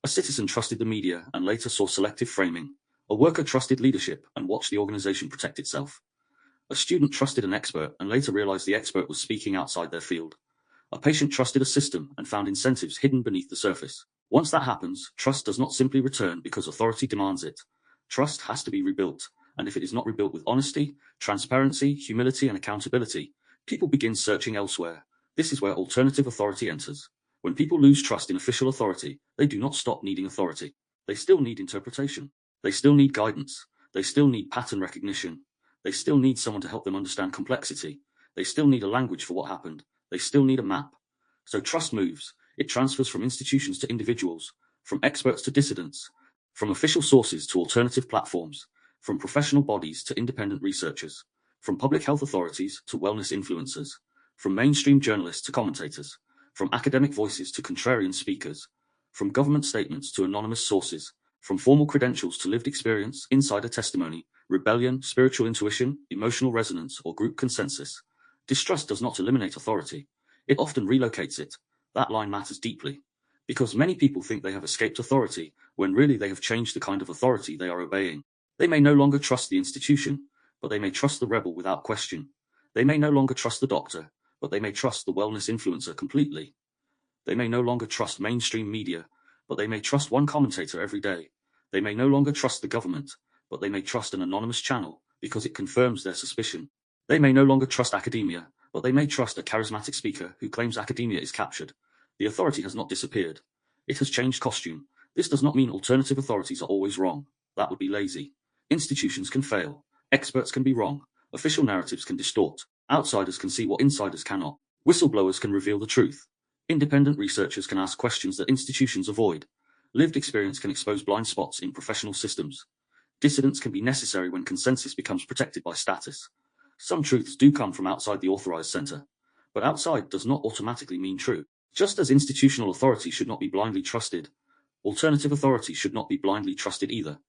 A citizen trusted the media and later saw selective framing. A worker trusted leadership and watched the organization protect itself. A student trusted an expert and later realized the expert was speaking outside their field. A patient trusted a system and found incentives hidden beneath the surface. Once that happens, trust does not simply return because authority demands it. Trust has to be rebuilt, and if it is not rebuilt with honesty, transparency, humility, and accountability, people begin searching elsewhere. This is where alternative authority enters. When people lose trust in official authority, they do not stop needing authority. They still need interpretation. They still need guidance. They still need pattern recognition. They still need someone to help them understand complexity. They still need a language for what happened. They still need a map. So trust moves. It transfers from institutions to individuals, from experts to dissidents, from official sources to alternative platforms, from professional bodies to independent researchers, from public health authorities to wellness influencers, from mainstream journalists to commentators, from academic voices to contrarian speakers, from government statements to anonymous sources, from formal credentials to lived experience, insider testimony, rebellion, spiritual intuition, emotional resonance, or group consensus. Distrust does not eliminate authority. It often relocates it. That line matters deeply, because many people think they have escaped authority, when really they have changed the kind of authority they are obeying. They may no longer trust the institution, but they may trust the rebel without question. They may no longer trust the doctor, but they may trust the wellness influencer completely. They may no longer trust mainstream media, but they may trust one commentator every day. They may no longer trust the government, but they may trust an anonymous channel, because it confirms their suspicion. They may no longer trust academia, but they may trust a charismatic speaker who claims academia is captured. The authority has not disappeared. It has changed costume. This does not mean alternative authorities are always wrong. That would be lazy. Institutions can fail. Experts can be wrong. Official narratives can distort. Outsiders can see what insiders cannot. Whistleblowers can reveal the truth. Independent researchers can ask questions that institutions avoid. Lived experience can expose blind spots in professional systems. Dissidence can be necessary when consensus becomes protected by status. Some truths do come from outside the authorized center, but outside does not automatically mean true. Just as institutional authority should not be blindly trusted, alternative authority should not be blindly trusted either.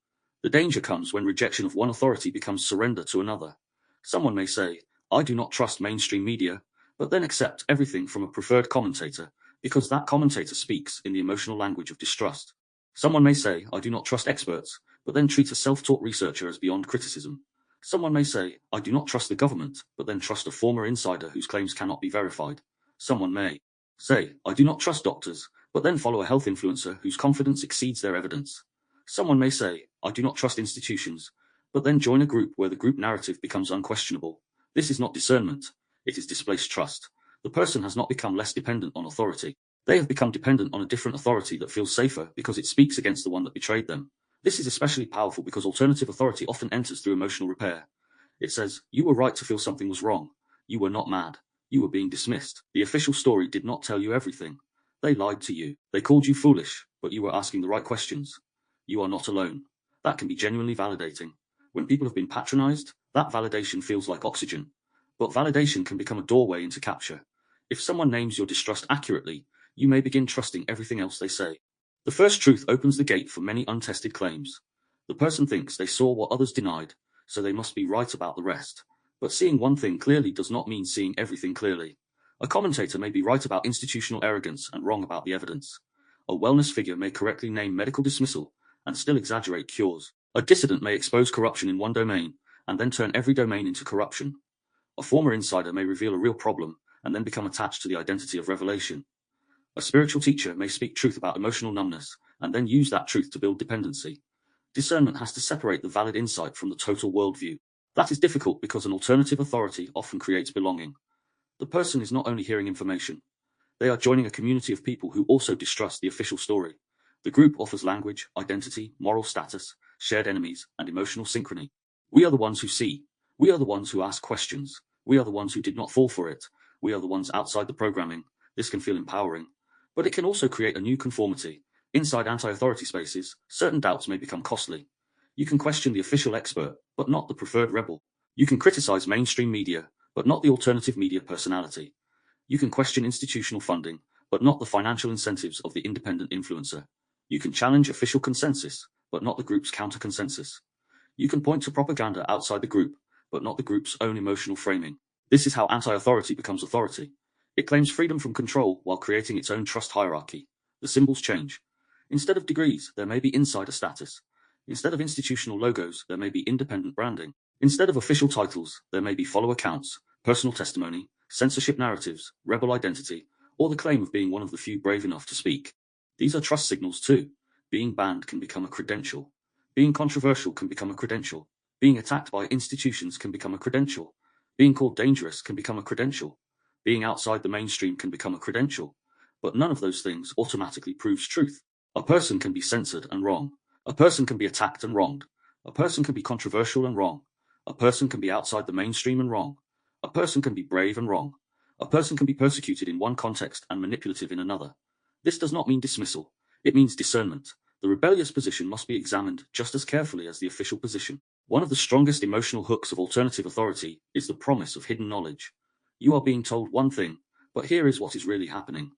The danger comes when rejection of one authority becomes surrender to another. Someone may say, I do not trust mainstream media, but then accept everything from a preferred commentator, because that commentator speaks in the emotional language of distrust. Someone may say, I do not trust experts, but then treat a self-taught researcher as beyond criticism. Someone may say, I do not trust the government, but then trust a former insider whose claims cannot be verified. Someone may say, I do not trust doctors, but then follow a health influencer whose confidence exceeds their evidence. Someone may say, I do not trust institutions, but then join a group where the group narrative becomes unquestionable. This is not discernment. It is displaced trust. The person has not become less dependent on authority. They have become dependent on a different authority that feels safer because it speaks against the one that betrayed them. This is especially powerful because alternative authority often enters through emotional repair. It says, you were right to feel something was wrong. You were not mad. You were being dismissed. The official story did not tell you everything. They lied to you. They called you foolish, but you were asking the right questions. You are not alone. That can be genuinely validating. When people have been patronized, that validation feels like oxygen. But validation can become a doorway into capture. If someone names your distrust accurately, you may begin trusting everything else they say. The first truth opens the gate for many untested claims. The person thinks they saw what others denied, so they must be right about the rest. But seeing one thing clearly does not mean seeing everything clearly. A commentator may be right about institutional arrogance and wrong about the evidence. A wellness figure may correctly name medical dismissal and still exaggerate cures. A dissident may expose corruption in one domain and then turn every domain into corruption. A former insider may reveal a real problem and then become attached to the identity of revelation. A spiritual teacher may speak truth about emotional numbness and then use that truth to build dependency. Discernment has to separate the valid insight from the total worldview. That is difficult because an alternative authority often creates belonging. The person is not only hearing information, they are joining a community of people who also distrust the official story. The group offers language, identity, moral status, shared enemies, and emotional synchrony. We are the ones who see. We are the ones who ask questions. We are the ones who did not fall for it. We are the ones outside the programming. This can feel empowering, but it can also create a new conformity. Inside anti-authority spaces, certain doubts may become costly. You can question the official expert, but not the preferred rebel. You can criticize mainstream media, but not the alternative media personality. You can question institutional funding, but not the financial incentives of the independent influencer. You can challenge official consensus, but not the group's counter-consensus. You can point to propaganda outside the group, but not the group's own emotional framing. This is how anti-authority becomes authority. It claims freedom from control while creating its own trust hierarchy. The symbols change. Instead of degrees, there may be insider status. Instead of institutional logos, there may be independent branding. Instead of official titles, there may be follower counts, personal testimony, censorship narratives, rebel identity, or the claim of being one of the few brave enough to speak. These are trust signals too. Being banned can become a credential. Being controversial can become a credential. Being attacked by institutions can become a credential. Being called dangerous can become a credential. Being outside the mainstream can become a credential. But none of those things automatically proves truth. A person can be censored and wrong. A person can be attacked and wronged. A person can be controversial and wrong. A person can be outside the mainstream and wrong. A person can be brave and wrong. A person can be persecuted in one context and manipulative in another. This does not mean dismissal. It means discernment. The rebellious position must be examined just as carefully as the official position. One of the strongest emotional hooks of alternative authority is the promise of hidden knowledge. You are being told one thing, but here is what is really happening.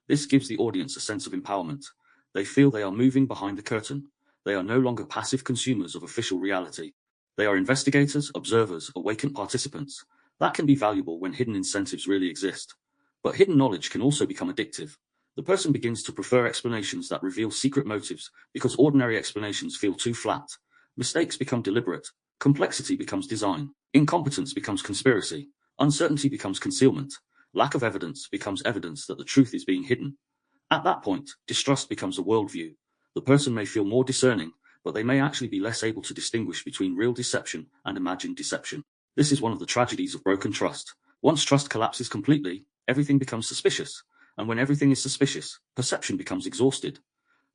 This gives the audience a sense of empowerment. They feel they are moving behind the curtain. They are no longer passive consumers of official reality. They are investigators, observers, awakened participants. That can be valuable when hidden incentives really exist. But hidden knowledge can also become addictive. The person begins to prefer explanations that reveal secret motives because ordinary explanations feel too flat. Mistakes become deliberate. Complexity becomes design. Incompetence becomes conspiracy. Uncertainty becomes concealment. Lack of evidence becomes evidence that the truth is being hidden. At that point, distrust becomes a worldview. The person may feel more discerning, but they may actually be less able to distinguish between real deception and imagined deception. This is one of the tragedies of broken trust. Once trust collapses completely, everything becomes suspicious. And when everything is suspicious, perception becomes exhausted.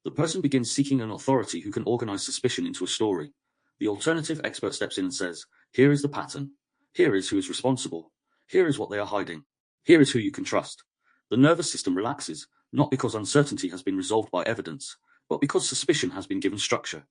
The person begins seeking an authority who can organize suspicion into a story. The alternative expert steps in and says, here is the pattern. Here is who is responsible. Here is what they are hiding. Here is who you can trust. The nervous system relaxes, not because uncertainty has been resolved by evidence, but because suspicion has been given structure.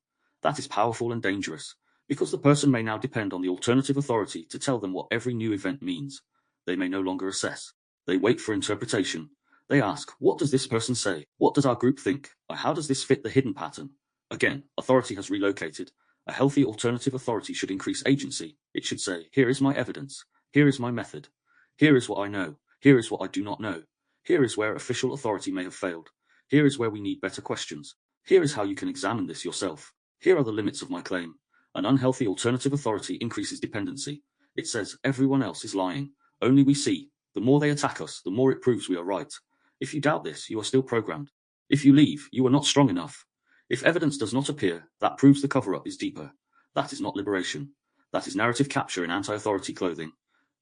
That is powerful and dangerous, because the person may now depend on the alternative authority to tell them what every new event means. They may no longer assess. They wait for interpretation. They ask, what does this person say? What does our group think? Or how does this fit the hidden pattern? Again, authority has relocated. A healthy alternative authority should increase agency. It should say, here is my evidence. Here is my method. Here is what I know. Here is what I do not know. Here is where official authority may have failed. Here is where we need better questions. Here is how you can examine this yourself. Here are the limits of my claim. An unhealthy alternative authority increases dependency. It says, everyone else is lying. Only we see. The more they attack us, the more it proves we are right. If you doubt this, you are still programmed. If you leave, you are not strong enough. If evidence does not appear, that proves the cover-up is deeper. That is not liberation. That is narrative capture in anti-authority clothing.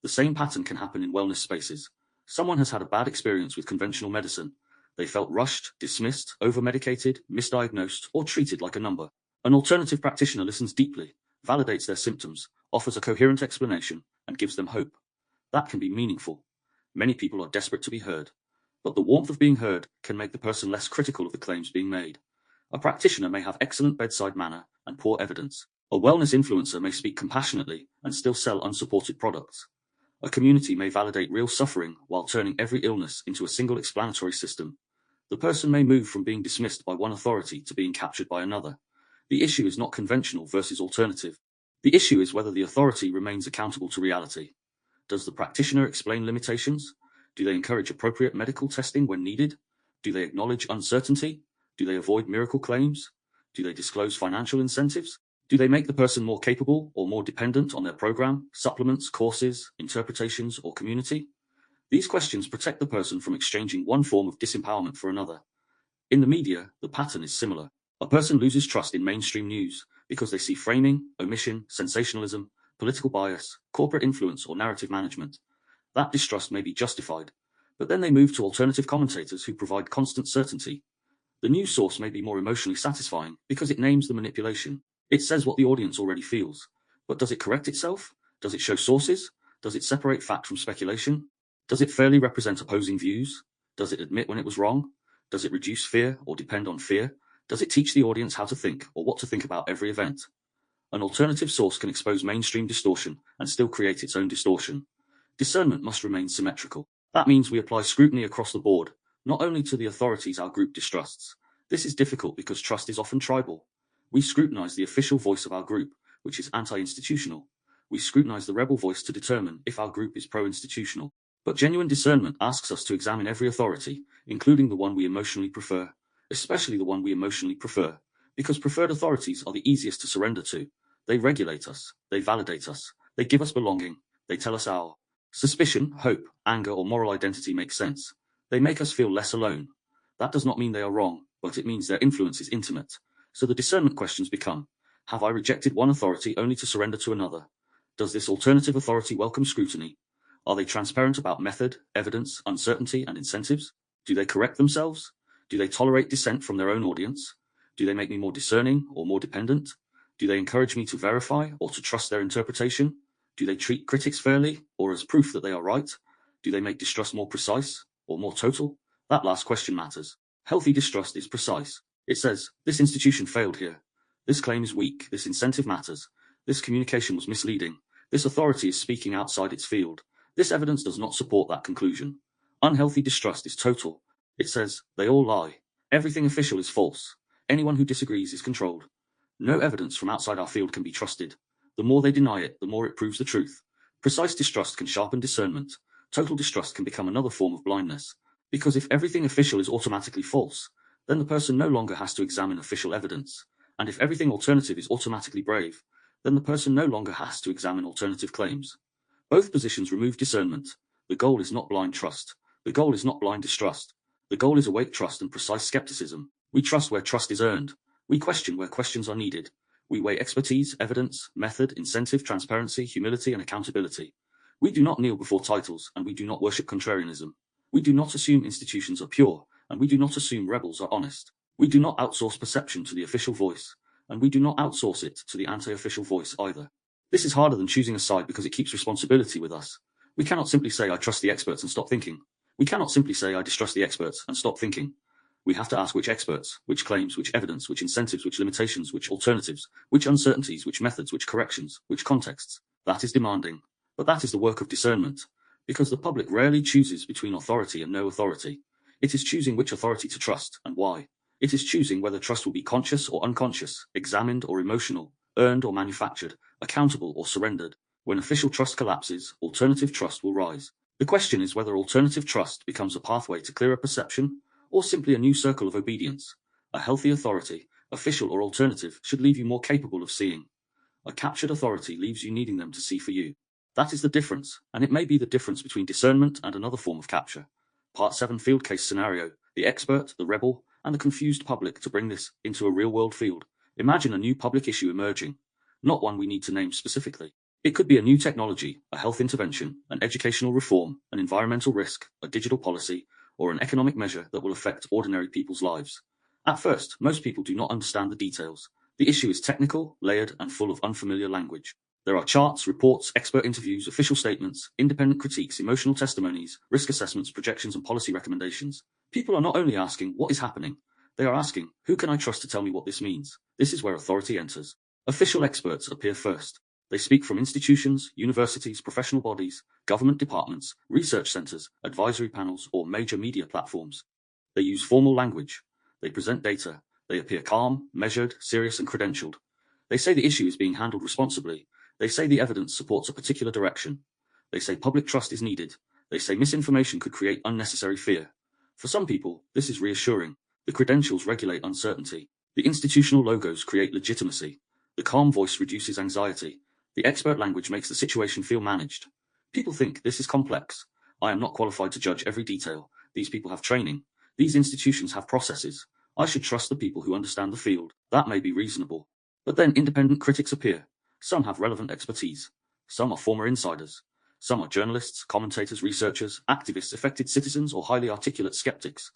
The same pattern can happen in wellness spaces. Someone has had a bad experience with conventional medicine. They felt rushed, dismissed, over-medicated, misdiagnosed, or treated like a number. An alternative practitioner listens deeply, validates their symptoms, offers a coherent explanation, and gives them hope. That can be meaningful. Many people are desperate to be heard. But the warmth of being heard can make the person less critical of the claims being made. A practitioner may have excellent bedside manner and poor evidence. A wellness influencer may speak compassionately and still sell unsupported products. A community may validate real suffering while turning every illness into a single explanatory system. The person may move from being dismissed by one authority to being captured by another. The issue is not conventional versus alternative. The issue is whether the authority remains accountable to reality. Does the practitioner explain limitations? Do they encourage appropriate medical testing when needed? Do they acknowledge uncertainty? Do they avoid miracle claims? Do they disclose financial incentives? Do they make the person more capable or more dependent on their program, supplements, courses, interpretations, or community? These questions protect the person from exchanging one form of disempowerment for another. In the media, the pattern is similar. A person loses trust in mainstream news because they see framing, omission, sensationalism, political bias, corporate influence, or narrative management. That distrust may be justified, but then they move to alternative commentators who provide constant certainty. The news source may be more emotionally satisfying because it names the manipulation. It says what the audience already feels. But does it correct itself? Does it show sources? Does it separate fact from speculation? Does it fairly represent opposing views? Does it admit when it was wrong? Does it reduce fear or depend on fear? Does it teach the audience how to think or what to think about every event? An alternative source can expose mainstream distortion and still create its own distortion. Discernment must remain symmetrical. That means we apply scrutiny across the board, not only to the authorities our group distrusts. This is difficult because trust is often tribal. We scrutinize the official voice of our group, which is anti-institutional. We scrutinize the rebel voice to determine if our group is pro-institutional. But genuine discernment asks us to examine every authority, including the one we emotionally prefer, especially the one we emotionally prefer, because preferred authorities are the easiest to surrender to. They regulate us, they validate us, they give us belonging, they tell us our suspicion, hope, anger, or moral identity makes sense. They make us feel less alone. That does not mean they are wrong, but it means their influence is intimate. So the discernment questions become, have I rejected one authority only to surrender to another? Does this alternative authority welcome scrutiny? Are they transparent about method, evidence, uncertainty, and incentives? Do they correct themselves? Do they tolerate dissent from their own audience? Do they make me more discerning or more dependent? Do they encourage me to verify or to trust their interpretation? Do they treat critics fairly or as proof that they are right? Do they make distrust more precise or more total? That last question matters. Healthy distrust is precise. It says, this institution failed here. This claim is weak. This incentive matters. This communication was misleading. This authority is speaking outside its field. This evidence does not support that conclusion. Unhealthy distrust is total. It says, they all lie. Everything official is false. Anyone who disagrees is controlled. No evidence from outside our field can be trusted. The more they deny it, the more it proves the truth. Precise distrust can sharpen discernment. Total distrust can become another form of blindness. Because if everything official is automatically false, then the person no longer has to examine official evidence. And if everything alternative is automatically brave, then the person no longer has to examine alternative claims. Both positions remove discernment. The goal is not blind trust. The goal is not blind distrust. The goal is awake trust and precise skepticism. We trust where trust is earned. We question where questions are needed. We weigh expertise, evidence, method, incentive, transparency, humility, and accountability. We do not kneel before titles, and we do not worship contrarianism. We do not assume institutions are pure, and we do not assume rebels are honest. We do not outsource perception to the official voice, and we do not outsource it to the anti-official voice either. This is harder than choosing a side because it keeps responsibility with us. We cannot simply say I trust the experts and stop thinking. We cannot simply say I distrust the experts and stop thinking. We have to ask which experts, which claims, which evidence, which incentives, which limitations, which alternatives, which uncertainties, which methods, which corrections, which contexts. That is demanding. But that is the work of discernment. Because the public rarely chooses between authority and no authority. It is choosing which authority to trust and why. It is choosing whether trust will be conscious or unconscious, examined or emotional, earned or manufactured, accountable or surrendered. When official trust collapses, alternative trust will rise. The question is whether alternative trust becomes a pathway to clearer perception, or simply a new circle of obedience. A healthy authority, official or alternative, should leave you more capable of seeing. A captured authority leaves you needing them to see for you. That is the difference, and it may be the difference between discernment and another form of capture. Part 7 Field Case Scenario, the expert, the rebel, and the confused public to bring this into a real-world field. Imagine a new public issue emerging, not one we need to name specifically. It could be a new technology, a health intervention, an educational reform, an environmental risk, a digital policy, or an economic measure that will affect ordinary people's lives. At first, most people do not understand the details. The issue is technical, layered, and full of unfamiliar language. There are charts, reports, expert interviews, official statements, independent critiques, emotional testimonies, risk assessments, projections, and policy recommendations. People are not only asking, what is happening? They are asking, who can I trust to tell me what this means? This is where authority enters. Official experts appear first. They speak from institutions, universities, professional bodies, government departments, research centers, advisory panels, or major media platforms. They use formal language. They present data. They appear calm, measured, serious, and credentialed. They say the issue is being handled responsibly. They say the evidence supports a particular direction. They say public trust is needed. They say misinformation could create unnecessary fear. For some people, this is reassuring. The credentials regulate uncertainty. The institutional logos create legitimacy. The calm voice reduces anxiety. The expert language makes the situation feel managed. People think this is complex. I am not qualified to judge every detail. These people have training. These institutions have processes. I should trust the people who understand the field. That may be reasonable. But then independent critics appear. Some have relevant expertise. Some are former insiders. Some are journalists, commentators, researchers, activists, affected citizens, or highly articulate skeptics.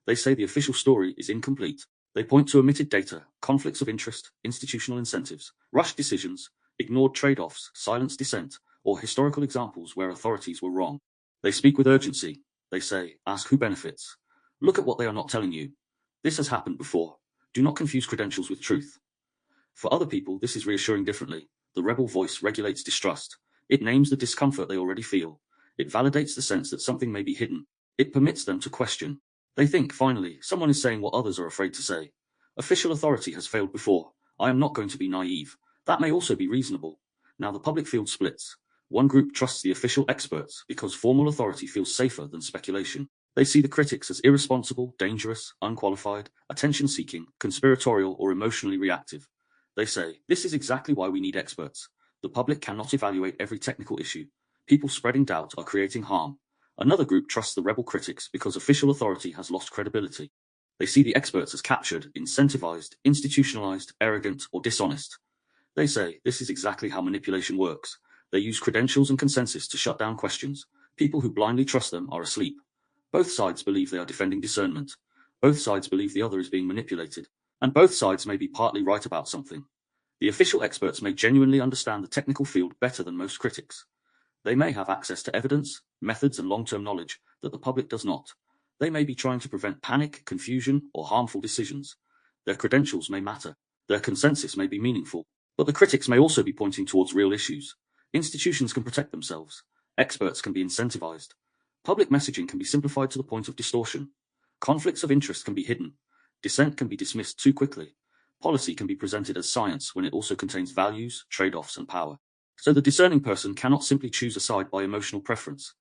They say the official story is incomplete. They point to omitted data, conflicts of interest, institutional incentives, rushed decisions, ignored trade-offs, silenced dissent, or historical examples where authorities were wrong. They speak with urgency. They say, ask who benefits. Look at what they are not telling you. This has happened before. Do not confuse credentials with truth. For other people, this is reassuring differently. The rebel voice regulates distrust. It names the discomfort they already feel. It validates the sense that something may be hidden. It permits them to question. They think, finally, someone is saying what others are afraid to say. Official authority has failed before. I am not going to be naive. That may also be reasonable. Now the public field splits. One group trusts the official experts because formal authority feels safer than speculation. They see the critics as irresponsible, dangerous, unqualified, attention-seeking, conspiratorial, or emotionally reactive. They say, this is exactly why we need experts. The public cannot evaluate every technical issue. People spreading doubt are creating harm. Another group trusts the rebel critics because official authority has lost credibility. They see the experts as captured, incentivized, institutionalized, arrogant, or dishonest. They say, this is exactly how manipulation works. They use credentials and consensus to shut down questions. People who blindly trust them are asleep. Both sides believe they are defending discernment. Both sides believe the other is being manipulated. And both sides may be partly right about something. The official experts may genuinely understand the technical field better than most critics. They may have access to evidence, methods, and long-term knowledge that the public does not. They may be trying to prevent panic, confusion, or harmful decisions. Their credentials may matter. Their consensus may be meaningful. But the critics may also be pointing towards real issues. Institutions can protect themselves. Experts can be incentivized. Public messaging can be simplified to the point of distortion. Conflicts of interest can be hidden. Dissent can be dismissed too quickly. Policy can be presented as science when it also contains values, trade-offs, and power. So the discerning person cannot simply choose a side by emotional preference.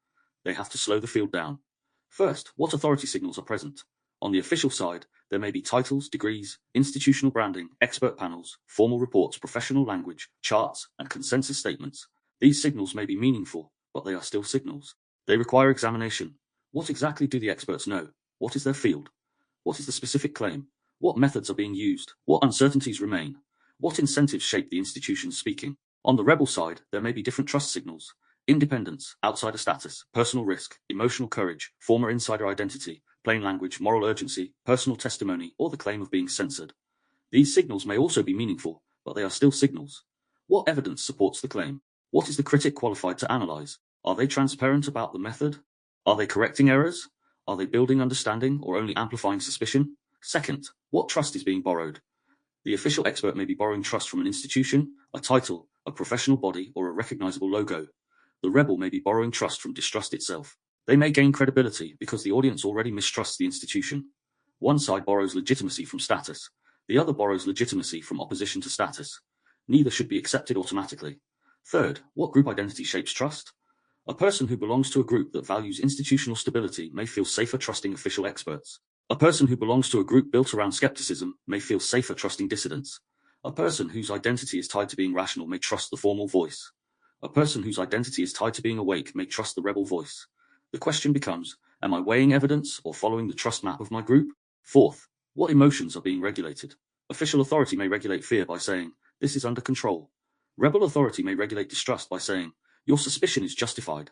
They have to slow the field down. First, what authority signals are present? On the official side, there may be titles, degrees, institutional branding, expert panels, formal reports, professional language, charts, and consensus statements. These signals may be meaningful, but they are still signals. They require examination. What exactly do the experts know? What is their field? What is the specific claim? What methods are being used? What uncertainties remain? What incentives shape the institutions speaking? On the rebel side, there may be different trust signals. Independence, outsider status, personal risk, emotional courage, former insider identity, plain language, moral urgency, personal testimony, or the claim of being censored. These signals may also be meaningful, but they are still signals. What evidence supports the claim? What is the critic qualified to analyze? Are they transparent about the method? Are they correcting errors? Are they building understanding or only amplifying suspicion? Second, what trust is being borrowed? The official expert may be borrowing trust from an institution, a title, a professional body, or a recognizable logo. The rebel may be borrowing trust from distrust itself. They may gain credibility because the audience already mistrusts the institution. One side borrows legitimacy from status. The other borrows legitimacy from opposition to status. Neither should be accepted automatically. Third, what group identity shapes trust? A person who belongs to a group that values institutional stability may feel safer trusting official experts. A person who belongs to a group built around skepticism may feel safer trusting dissidents. A person whose identity is tied to being rational may trust the formal voice. A person whose identity is tied to being awake may trust the rebel voice. The question becomes, am I weighing evidence or following the trust map of my group? Fourth, what emotions are being regulated? Official authority may regulate fear by saying, this is under control. Rebel authority may regulate distrust by saying, your suspicion is justified.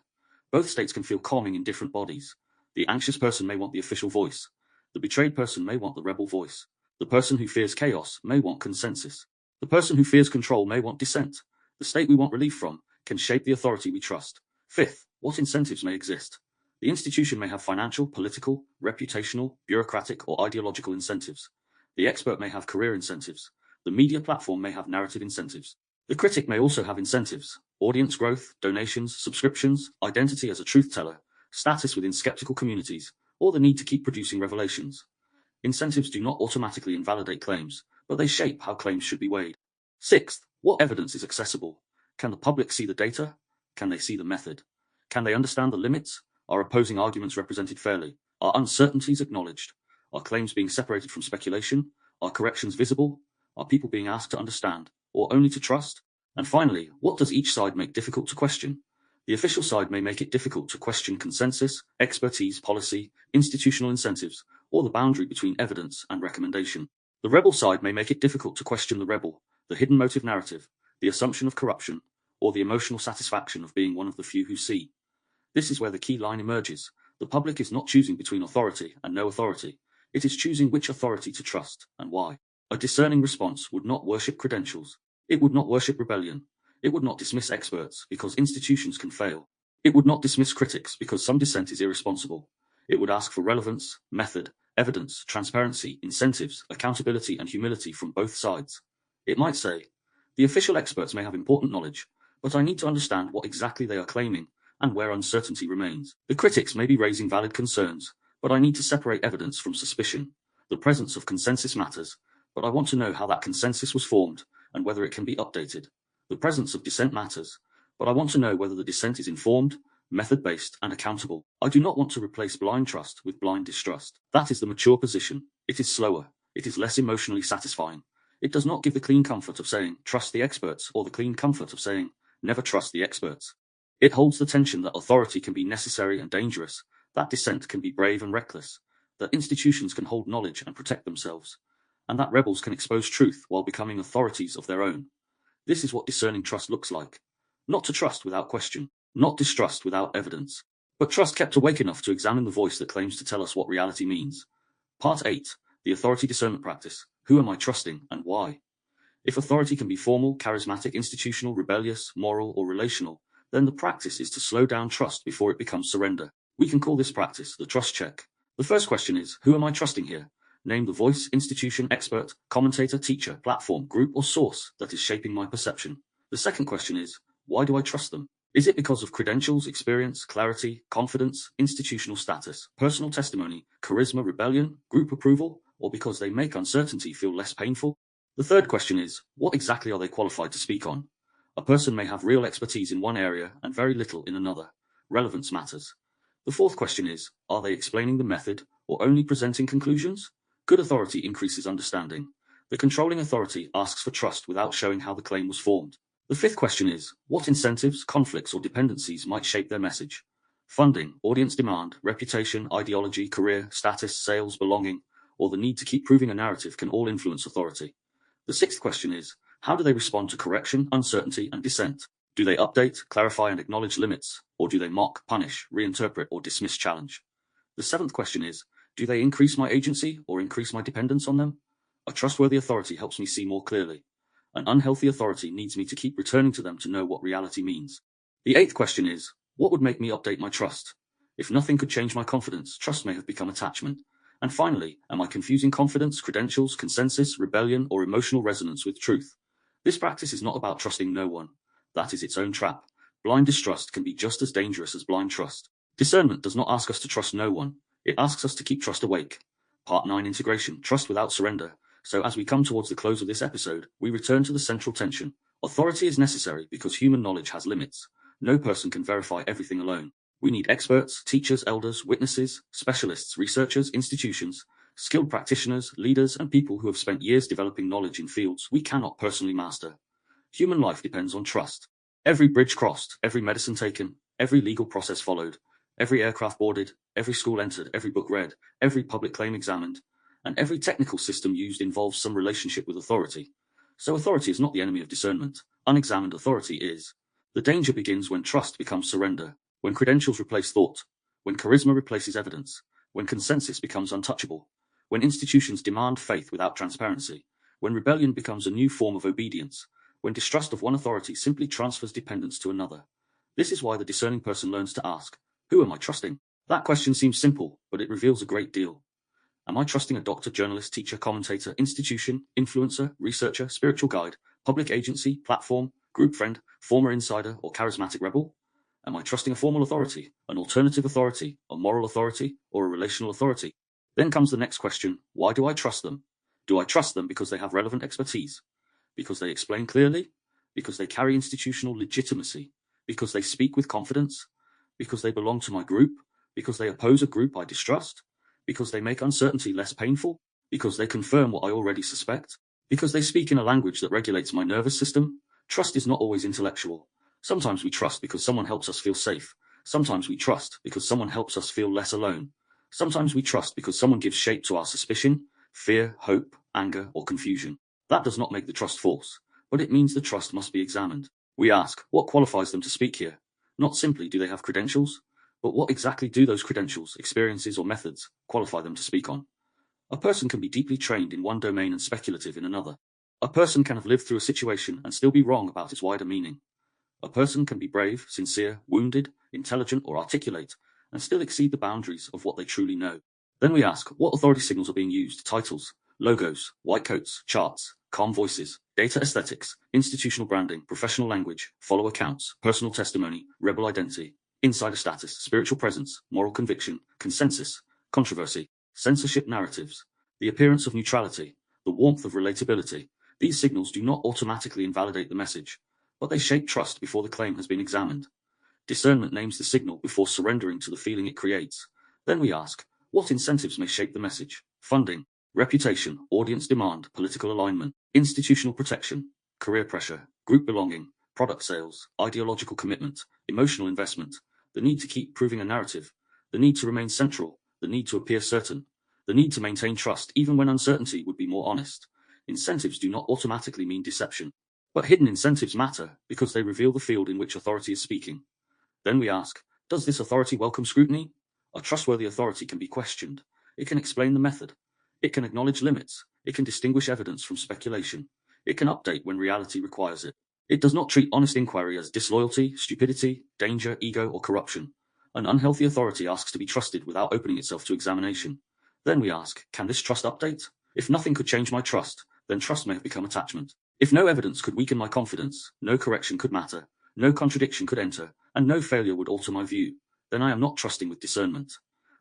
Both states can feel calming in different bodies. The anxious person may want the official voice. The betrayed person may want the rebel voice. The person who fears chaos may want consensus. The person who fears control may want dissent. The state we want relief from can shape the authority we trust. Fifth, what incentives may exist? The institution may have financial, political, reputational, bureaucratic, or ideological incentives. The expert may have career incentives. The media platform may have narrative incentives. The critic may also have incentives: audience growth, donations, subscriptions, identity as a truth teller, status within skeptical communities, or the need to keep producing revelations. Incentives do not automatically invalidate claims, but they shape how claims should be weighed. Sixth, what evidence is accessible? Can the public see the data? Can they see the method? Can they understand the limits? Are opposing arguments represented fairly? Are uncertainties acknowledged? Are claims being separated from speculation? Are corrections visible? Are people being asked to understand, or only to trust? And finally, what does each side make difficult to question? The official side may make it difficult to question consensus, expertise, policy, institutional incentives, or the boundary between evidence and recommendation. The rebel side may make it difficult to question the rebel, the hidden motive narrative, the assumption of corruption, or the emotional satisfaction of being one of the few who see. This is where the key line emerges. The public is not choosing between authority and no authority. It is choosing which authority to trust and why. A discerning response would not worship credentials. It would not worship rebellion. It would not dismiss experts because institutions can fail. It would not dismiss critics because some dissent is irresponsible. It would ask for relevance, method, evidence, transparency, incentives, accountability, and humility from both sides. It might say, the official experts may have important knowledge, but I need to understand what exactly they are claiming and where uncertainty remains. The critics may be raising valid concerns, but I need to separate evidence from suspicion. The presence of consensus matters, but I want to know how that consensus was formed and whether it can be updated. The presence of dissent matters, but I want to know whether the dissent is informed, method-based, and accountable. I do not want to replace blind trust with blind distrust. That is the mature position. It is slower. It is less emotionally satisfying. It does not give the clean comfort of saying, trust the experts, or the clean comfort of saying, never trust the experts. It holds the tension that authority can be necessary and dangerous, that dissent can be brave and reckless, that institutions can hold knowledge and protect themselves, and that rebels can expose truth while becoming authorities of their own. This is what discerning trust looks like. Not to trust without question, not distrust without evidence, but trust kept awake enough to examine the voice that claims to tell us what reality means. Part 8. The Authority Discernment Practice. Who am I trusting and why? If authority can be formal, charismatic, institutional, rebellious, moral, or relational, then the practice is to slow down trust before it becomes surrender. We can call this practice the trust check. The first question is, who am I trusting here? Name the voice, institution, expert, commentator, teacher, platform, group, or source that is shaping my perception. The second question is, why do I trust them? Is it because of credentials, experience, clarity, confidence, institutional status, personal testimony, charisma, rebellion, group approval, or because they make uncertainty feel less painful? The third question is, what exactly are they qualified to speak on? A person may have real expertise in one area and very little in another. Relevance matters. The fourth question is, are they explaining the method or only presenting conclusions? Good authority increases understanding. The controlling authority asks for trust without showing how the claim was formed. The fifth question is, what incentives, conflicts, or dependencies might shape their message? Funding, audience demand, reputation, ideology, career, status, sales, belonging, or the need to keep proving a narrative can all influence authority. The sixth question is, how do they respond to correction, uncertainty, and dissent? Do they update, clarify, and acknowledge limits, or do they mock, punish, reinterpret, or dismiss challenge? The seventh question is, do they increase my agency or increase my dependence on them? A trustworthy authority helps me see more clearly. An unhealthy authority needs me to keep returning to them to know what reality means. The eighth question is, what would make me update my trust? If nothing could change my confidence, trust may have become attachment. And finally, am I confusing confidence, credentials, consensus, rebellion, or emotional resonance with truth? This practice is not about trusting no one. That is its own trap. Blind distrust can be just as dangerous as blind trust. Discernment does not ask us to trust no one. It asks us to keep trust awake. Part 9. Integration. Trust without surrender. So as we come towards the close of this episode, we return to the central tension. Authority is necessary because human knowledge has limits. No person can verify everything alone. We need experts, teachers, elders, witnesses, specialists, researchers, institutions, skilled practitioners, leaders, and people who have spent years developing knowledge in fields we cannot personally master. Human life depends on trust. Every bridge crossed, every medicine taken, every legal process followed, every aircraft boarded, every school entered, every book read, every public claim examined, and every technical system used involves some relationship with authority. So authority is not the enemy of discernment. Unexamined authority is. The danger begins when trust becomes surrender, when credentials replace thought, when charisma replaces evidence, when consensus becomes untouchable, when institutions demand faith without transparency, when rebellion becomes a new form of obedience, when distrust of one authority simply transfers dependence to another. This is why the discerning person learns to ask, who am I trusting? That question seems simple, but it reveals a great deal. Am I trusting a doctor, journalist, teacher, commentator, institution, influencer, researcher, spiritual guide, public agency, platform, group friend, former insider, or charismatic rebel? Am I trusting a formal authority, an alternative authority, a moral authority, or a relational authority? Then comes the next question, why do I trust them? Do I trust them because they have relevant expertise? Because they explain clearly? Because they carry institutional legitimacy? Because they speak with confidence? Because they belong to my group? Because they oppose a group I distrust? Because they make uncertainty less painful? Because they confirm what I already suspect? Because they speak in a language that regulates my nervous system? Trust is not always intellectual. Sometimes we trust because someone helps us feel safe. Sometimes we trust because someone helps us feel less alone. Sometimes we trust because someone gives shape to our suspicion, fear, hope, anger, or confusion. That does not make the trust false, but it means the trust must be examined. We ask, what qualifies them to speak here? Not simply do they have credentials, but what exactly do those credentials, experiences, or methods qualify them to speak on? A person can be deeply trained in one domain and speculative in another. A person can have lived through a situation and still be wrong about its wider meaning. A person can be brave, sincere, wounded, intelligent, or articulate, and still exceed the boundaries of what they truly know. Then we ask, what authority signals are being used? Titles, logos, white coats, charts, calm voices, data aesthetics, institutional branding, professional language, follow accounts, personal testimony, rebel identity, insider status, spiritual presence, moral conviction, consensus, controversy, censorship narratives, the appearance of neutrality, the warmth of relatability. These signals do not automatically invalidate the message, but they shape trust before the claim has been examined. Discernment names the signal before surrendering to the feeling it creates. Then we ask, what incentives may shape the message? Funding, reputation, audience demand, political alignment, institutional protection, career pressure, group belonging, product sales, ideological commitment, emotional investment, the need to keep proving a narrative, the need to remain central, the need to appear certain, the need to maintain trust even when uncertainty would be more honest. Incentives do not automatically mean deception, but hidden incentives matter because they reveal the field in which authority is speaking. Then we ask, does this authority welcome scrutiny? A trustworthy authority can be questioned. It can explain the method. It can acknowledge limits. It can distinguish evidence from speculation. It can update when reality requires it. It does not treat honest inquiry as disloyalty, stupidity, danger, ego, or corruption. An unhealthy authority asks to be trusted without opening itself to examination. Then we ask, can this trust update? If nothing could change my trust, then trust may have become attachment. If no evidence could weaken my confidence, no correction could matter, no contradiction could enter, and no failure would alter my view, then I am not trusting with discernment.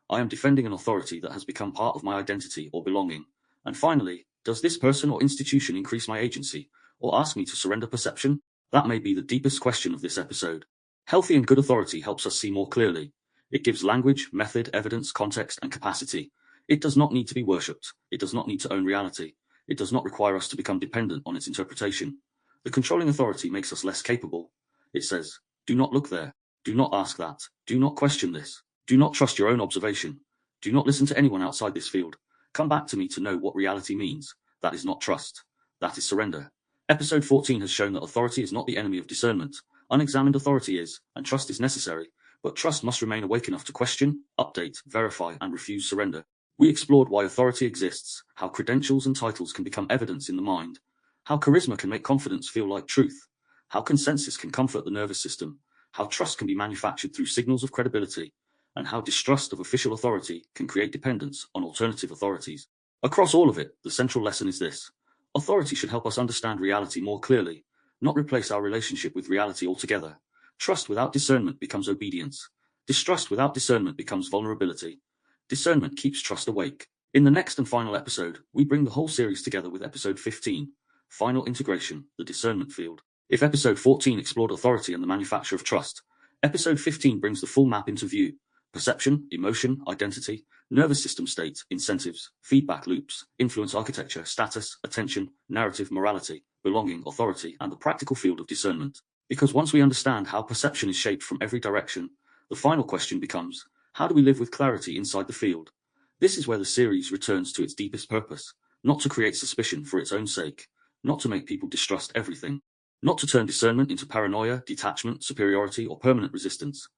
I am defending an authority that has become part of my identity or belonging. And finally, does this person or institution increase my agency, or ask me to surrender perception? That may be the deepest question of this episode. Healthy and good authority helps us see more clearly. It gives language, method, evidence, context, and capacity. It does not need to be worshipped. It does not need to own reality. It does not require us to become dependent on its interpretation. The controlling authority makes us less capable. It says, do not look there. Do not ask that. Do not question this. Do not trust your own observation. Do not listen to anyone outside this field. Come back to me to know what reality means. That is not trust. That is surrender. Episode 14 has shown that authority is not the enemy of discernment. Unexamined authority is, and trust is necessary, but trust must remain awake enough to question, update, verify, and refuse surrender. We explored why authority exists, how credentials and titles can become evidence in the mind, how charisma can make confidence feel like truth, how consensus can comfort the nervous system, how trust can be manufactured through signals of credibility, and how distrust of official authority can create dependence on alternative authorities. Across all of it, the central lesson is this. Authority should help us understand reality more clearly, not replace our relationship with reality altogether. Trust without discernment becomes obedience. Distrust without discernment becomes vulnerability. Discernment keeps trust awake. In the next and final episode, we bring the whole series together with episode 15, Final Integration, the Discernment Field. If episode 14 explored authority and the manufacture of trust, episode 15 brings the full map into view. Perception, emotion, identity, nervous system state, incentives, feedback loops, influence architecture, status, attention, narrative, morality, belonging, authority, and the practical field of discernment. Because once we understand how perception is shaped from every direction, the final question becomes, how do we live with clarity inside the field? This is where the series returns to its deepest purpose, not to create suspicion for its own sake, not to make people distrust everything, not to turn discernment into paranoia, detachment, superiority, or permanent resistance,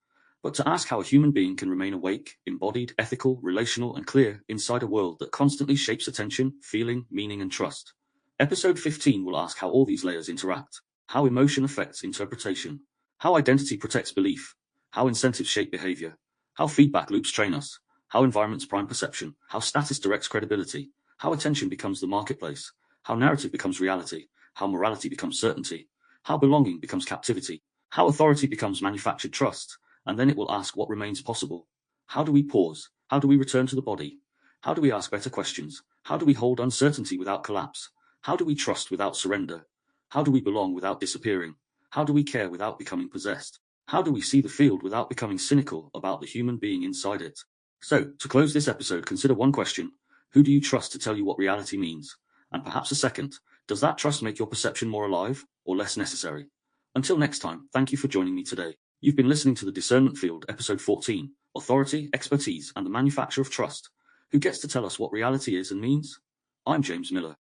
but to ask how a human being can remain awake, embodied, ethical, relational, and clear inside a world that constantly shapes attention, feeling, meaning, and trust. Episode 15 will ask how all these layers interact, how emotion affects interpretation, how identity protects belief, how incentives shape behavior, how feedback loops train us, how environments prime perception, how status directs credibility, how attention becomes the marketplace, how narrative becomes reality, how morality becomes certainty, how belonging becomes captivity, how authority becomes manufactured trust, and then it will ask what remains possible. How do we pause? How do we return to the body? How do we ask better questions? How do we hold uncertainty without collapse? How do we trust without surrender? How do we belong without disappearing? How do we care without becoming possessed? How do we see the field without becoming cynical about the human being inside it? So, to close this episode, consider one question. Who do you trust to tell you what reality means? And perhaps a second, does that trust make your perception more alive or less necessary? Until next time, thank you for joining me today. You've been listening to the Discernment Field, episode 14, Authority, Expertise, and the Manufacture of Trust. Who gets to tell us what reality is and means? I'm James Miller.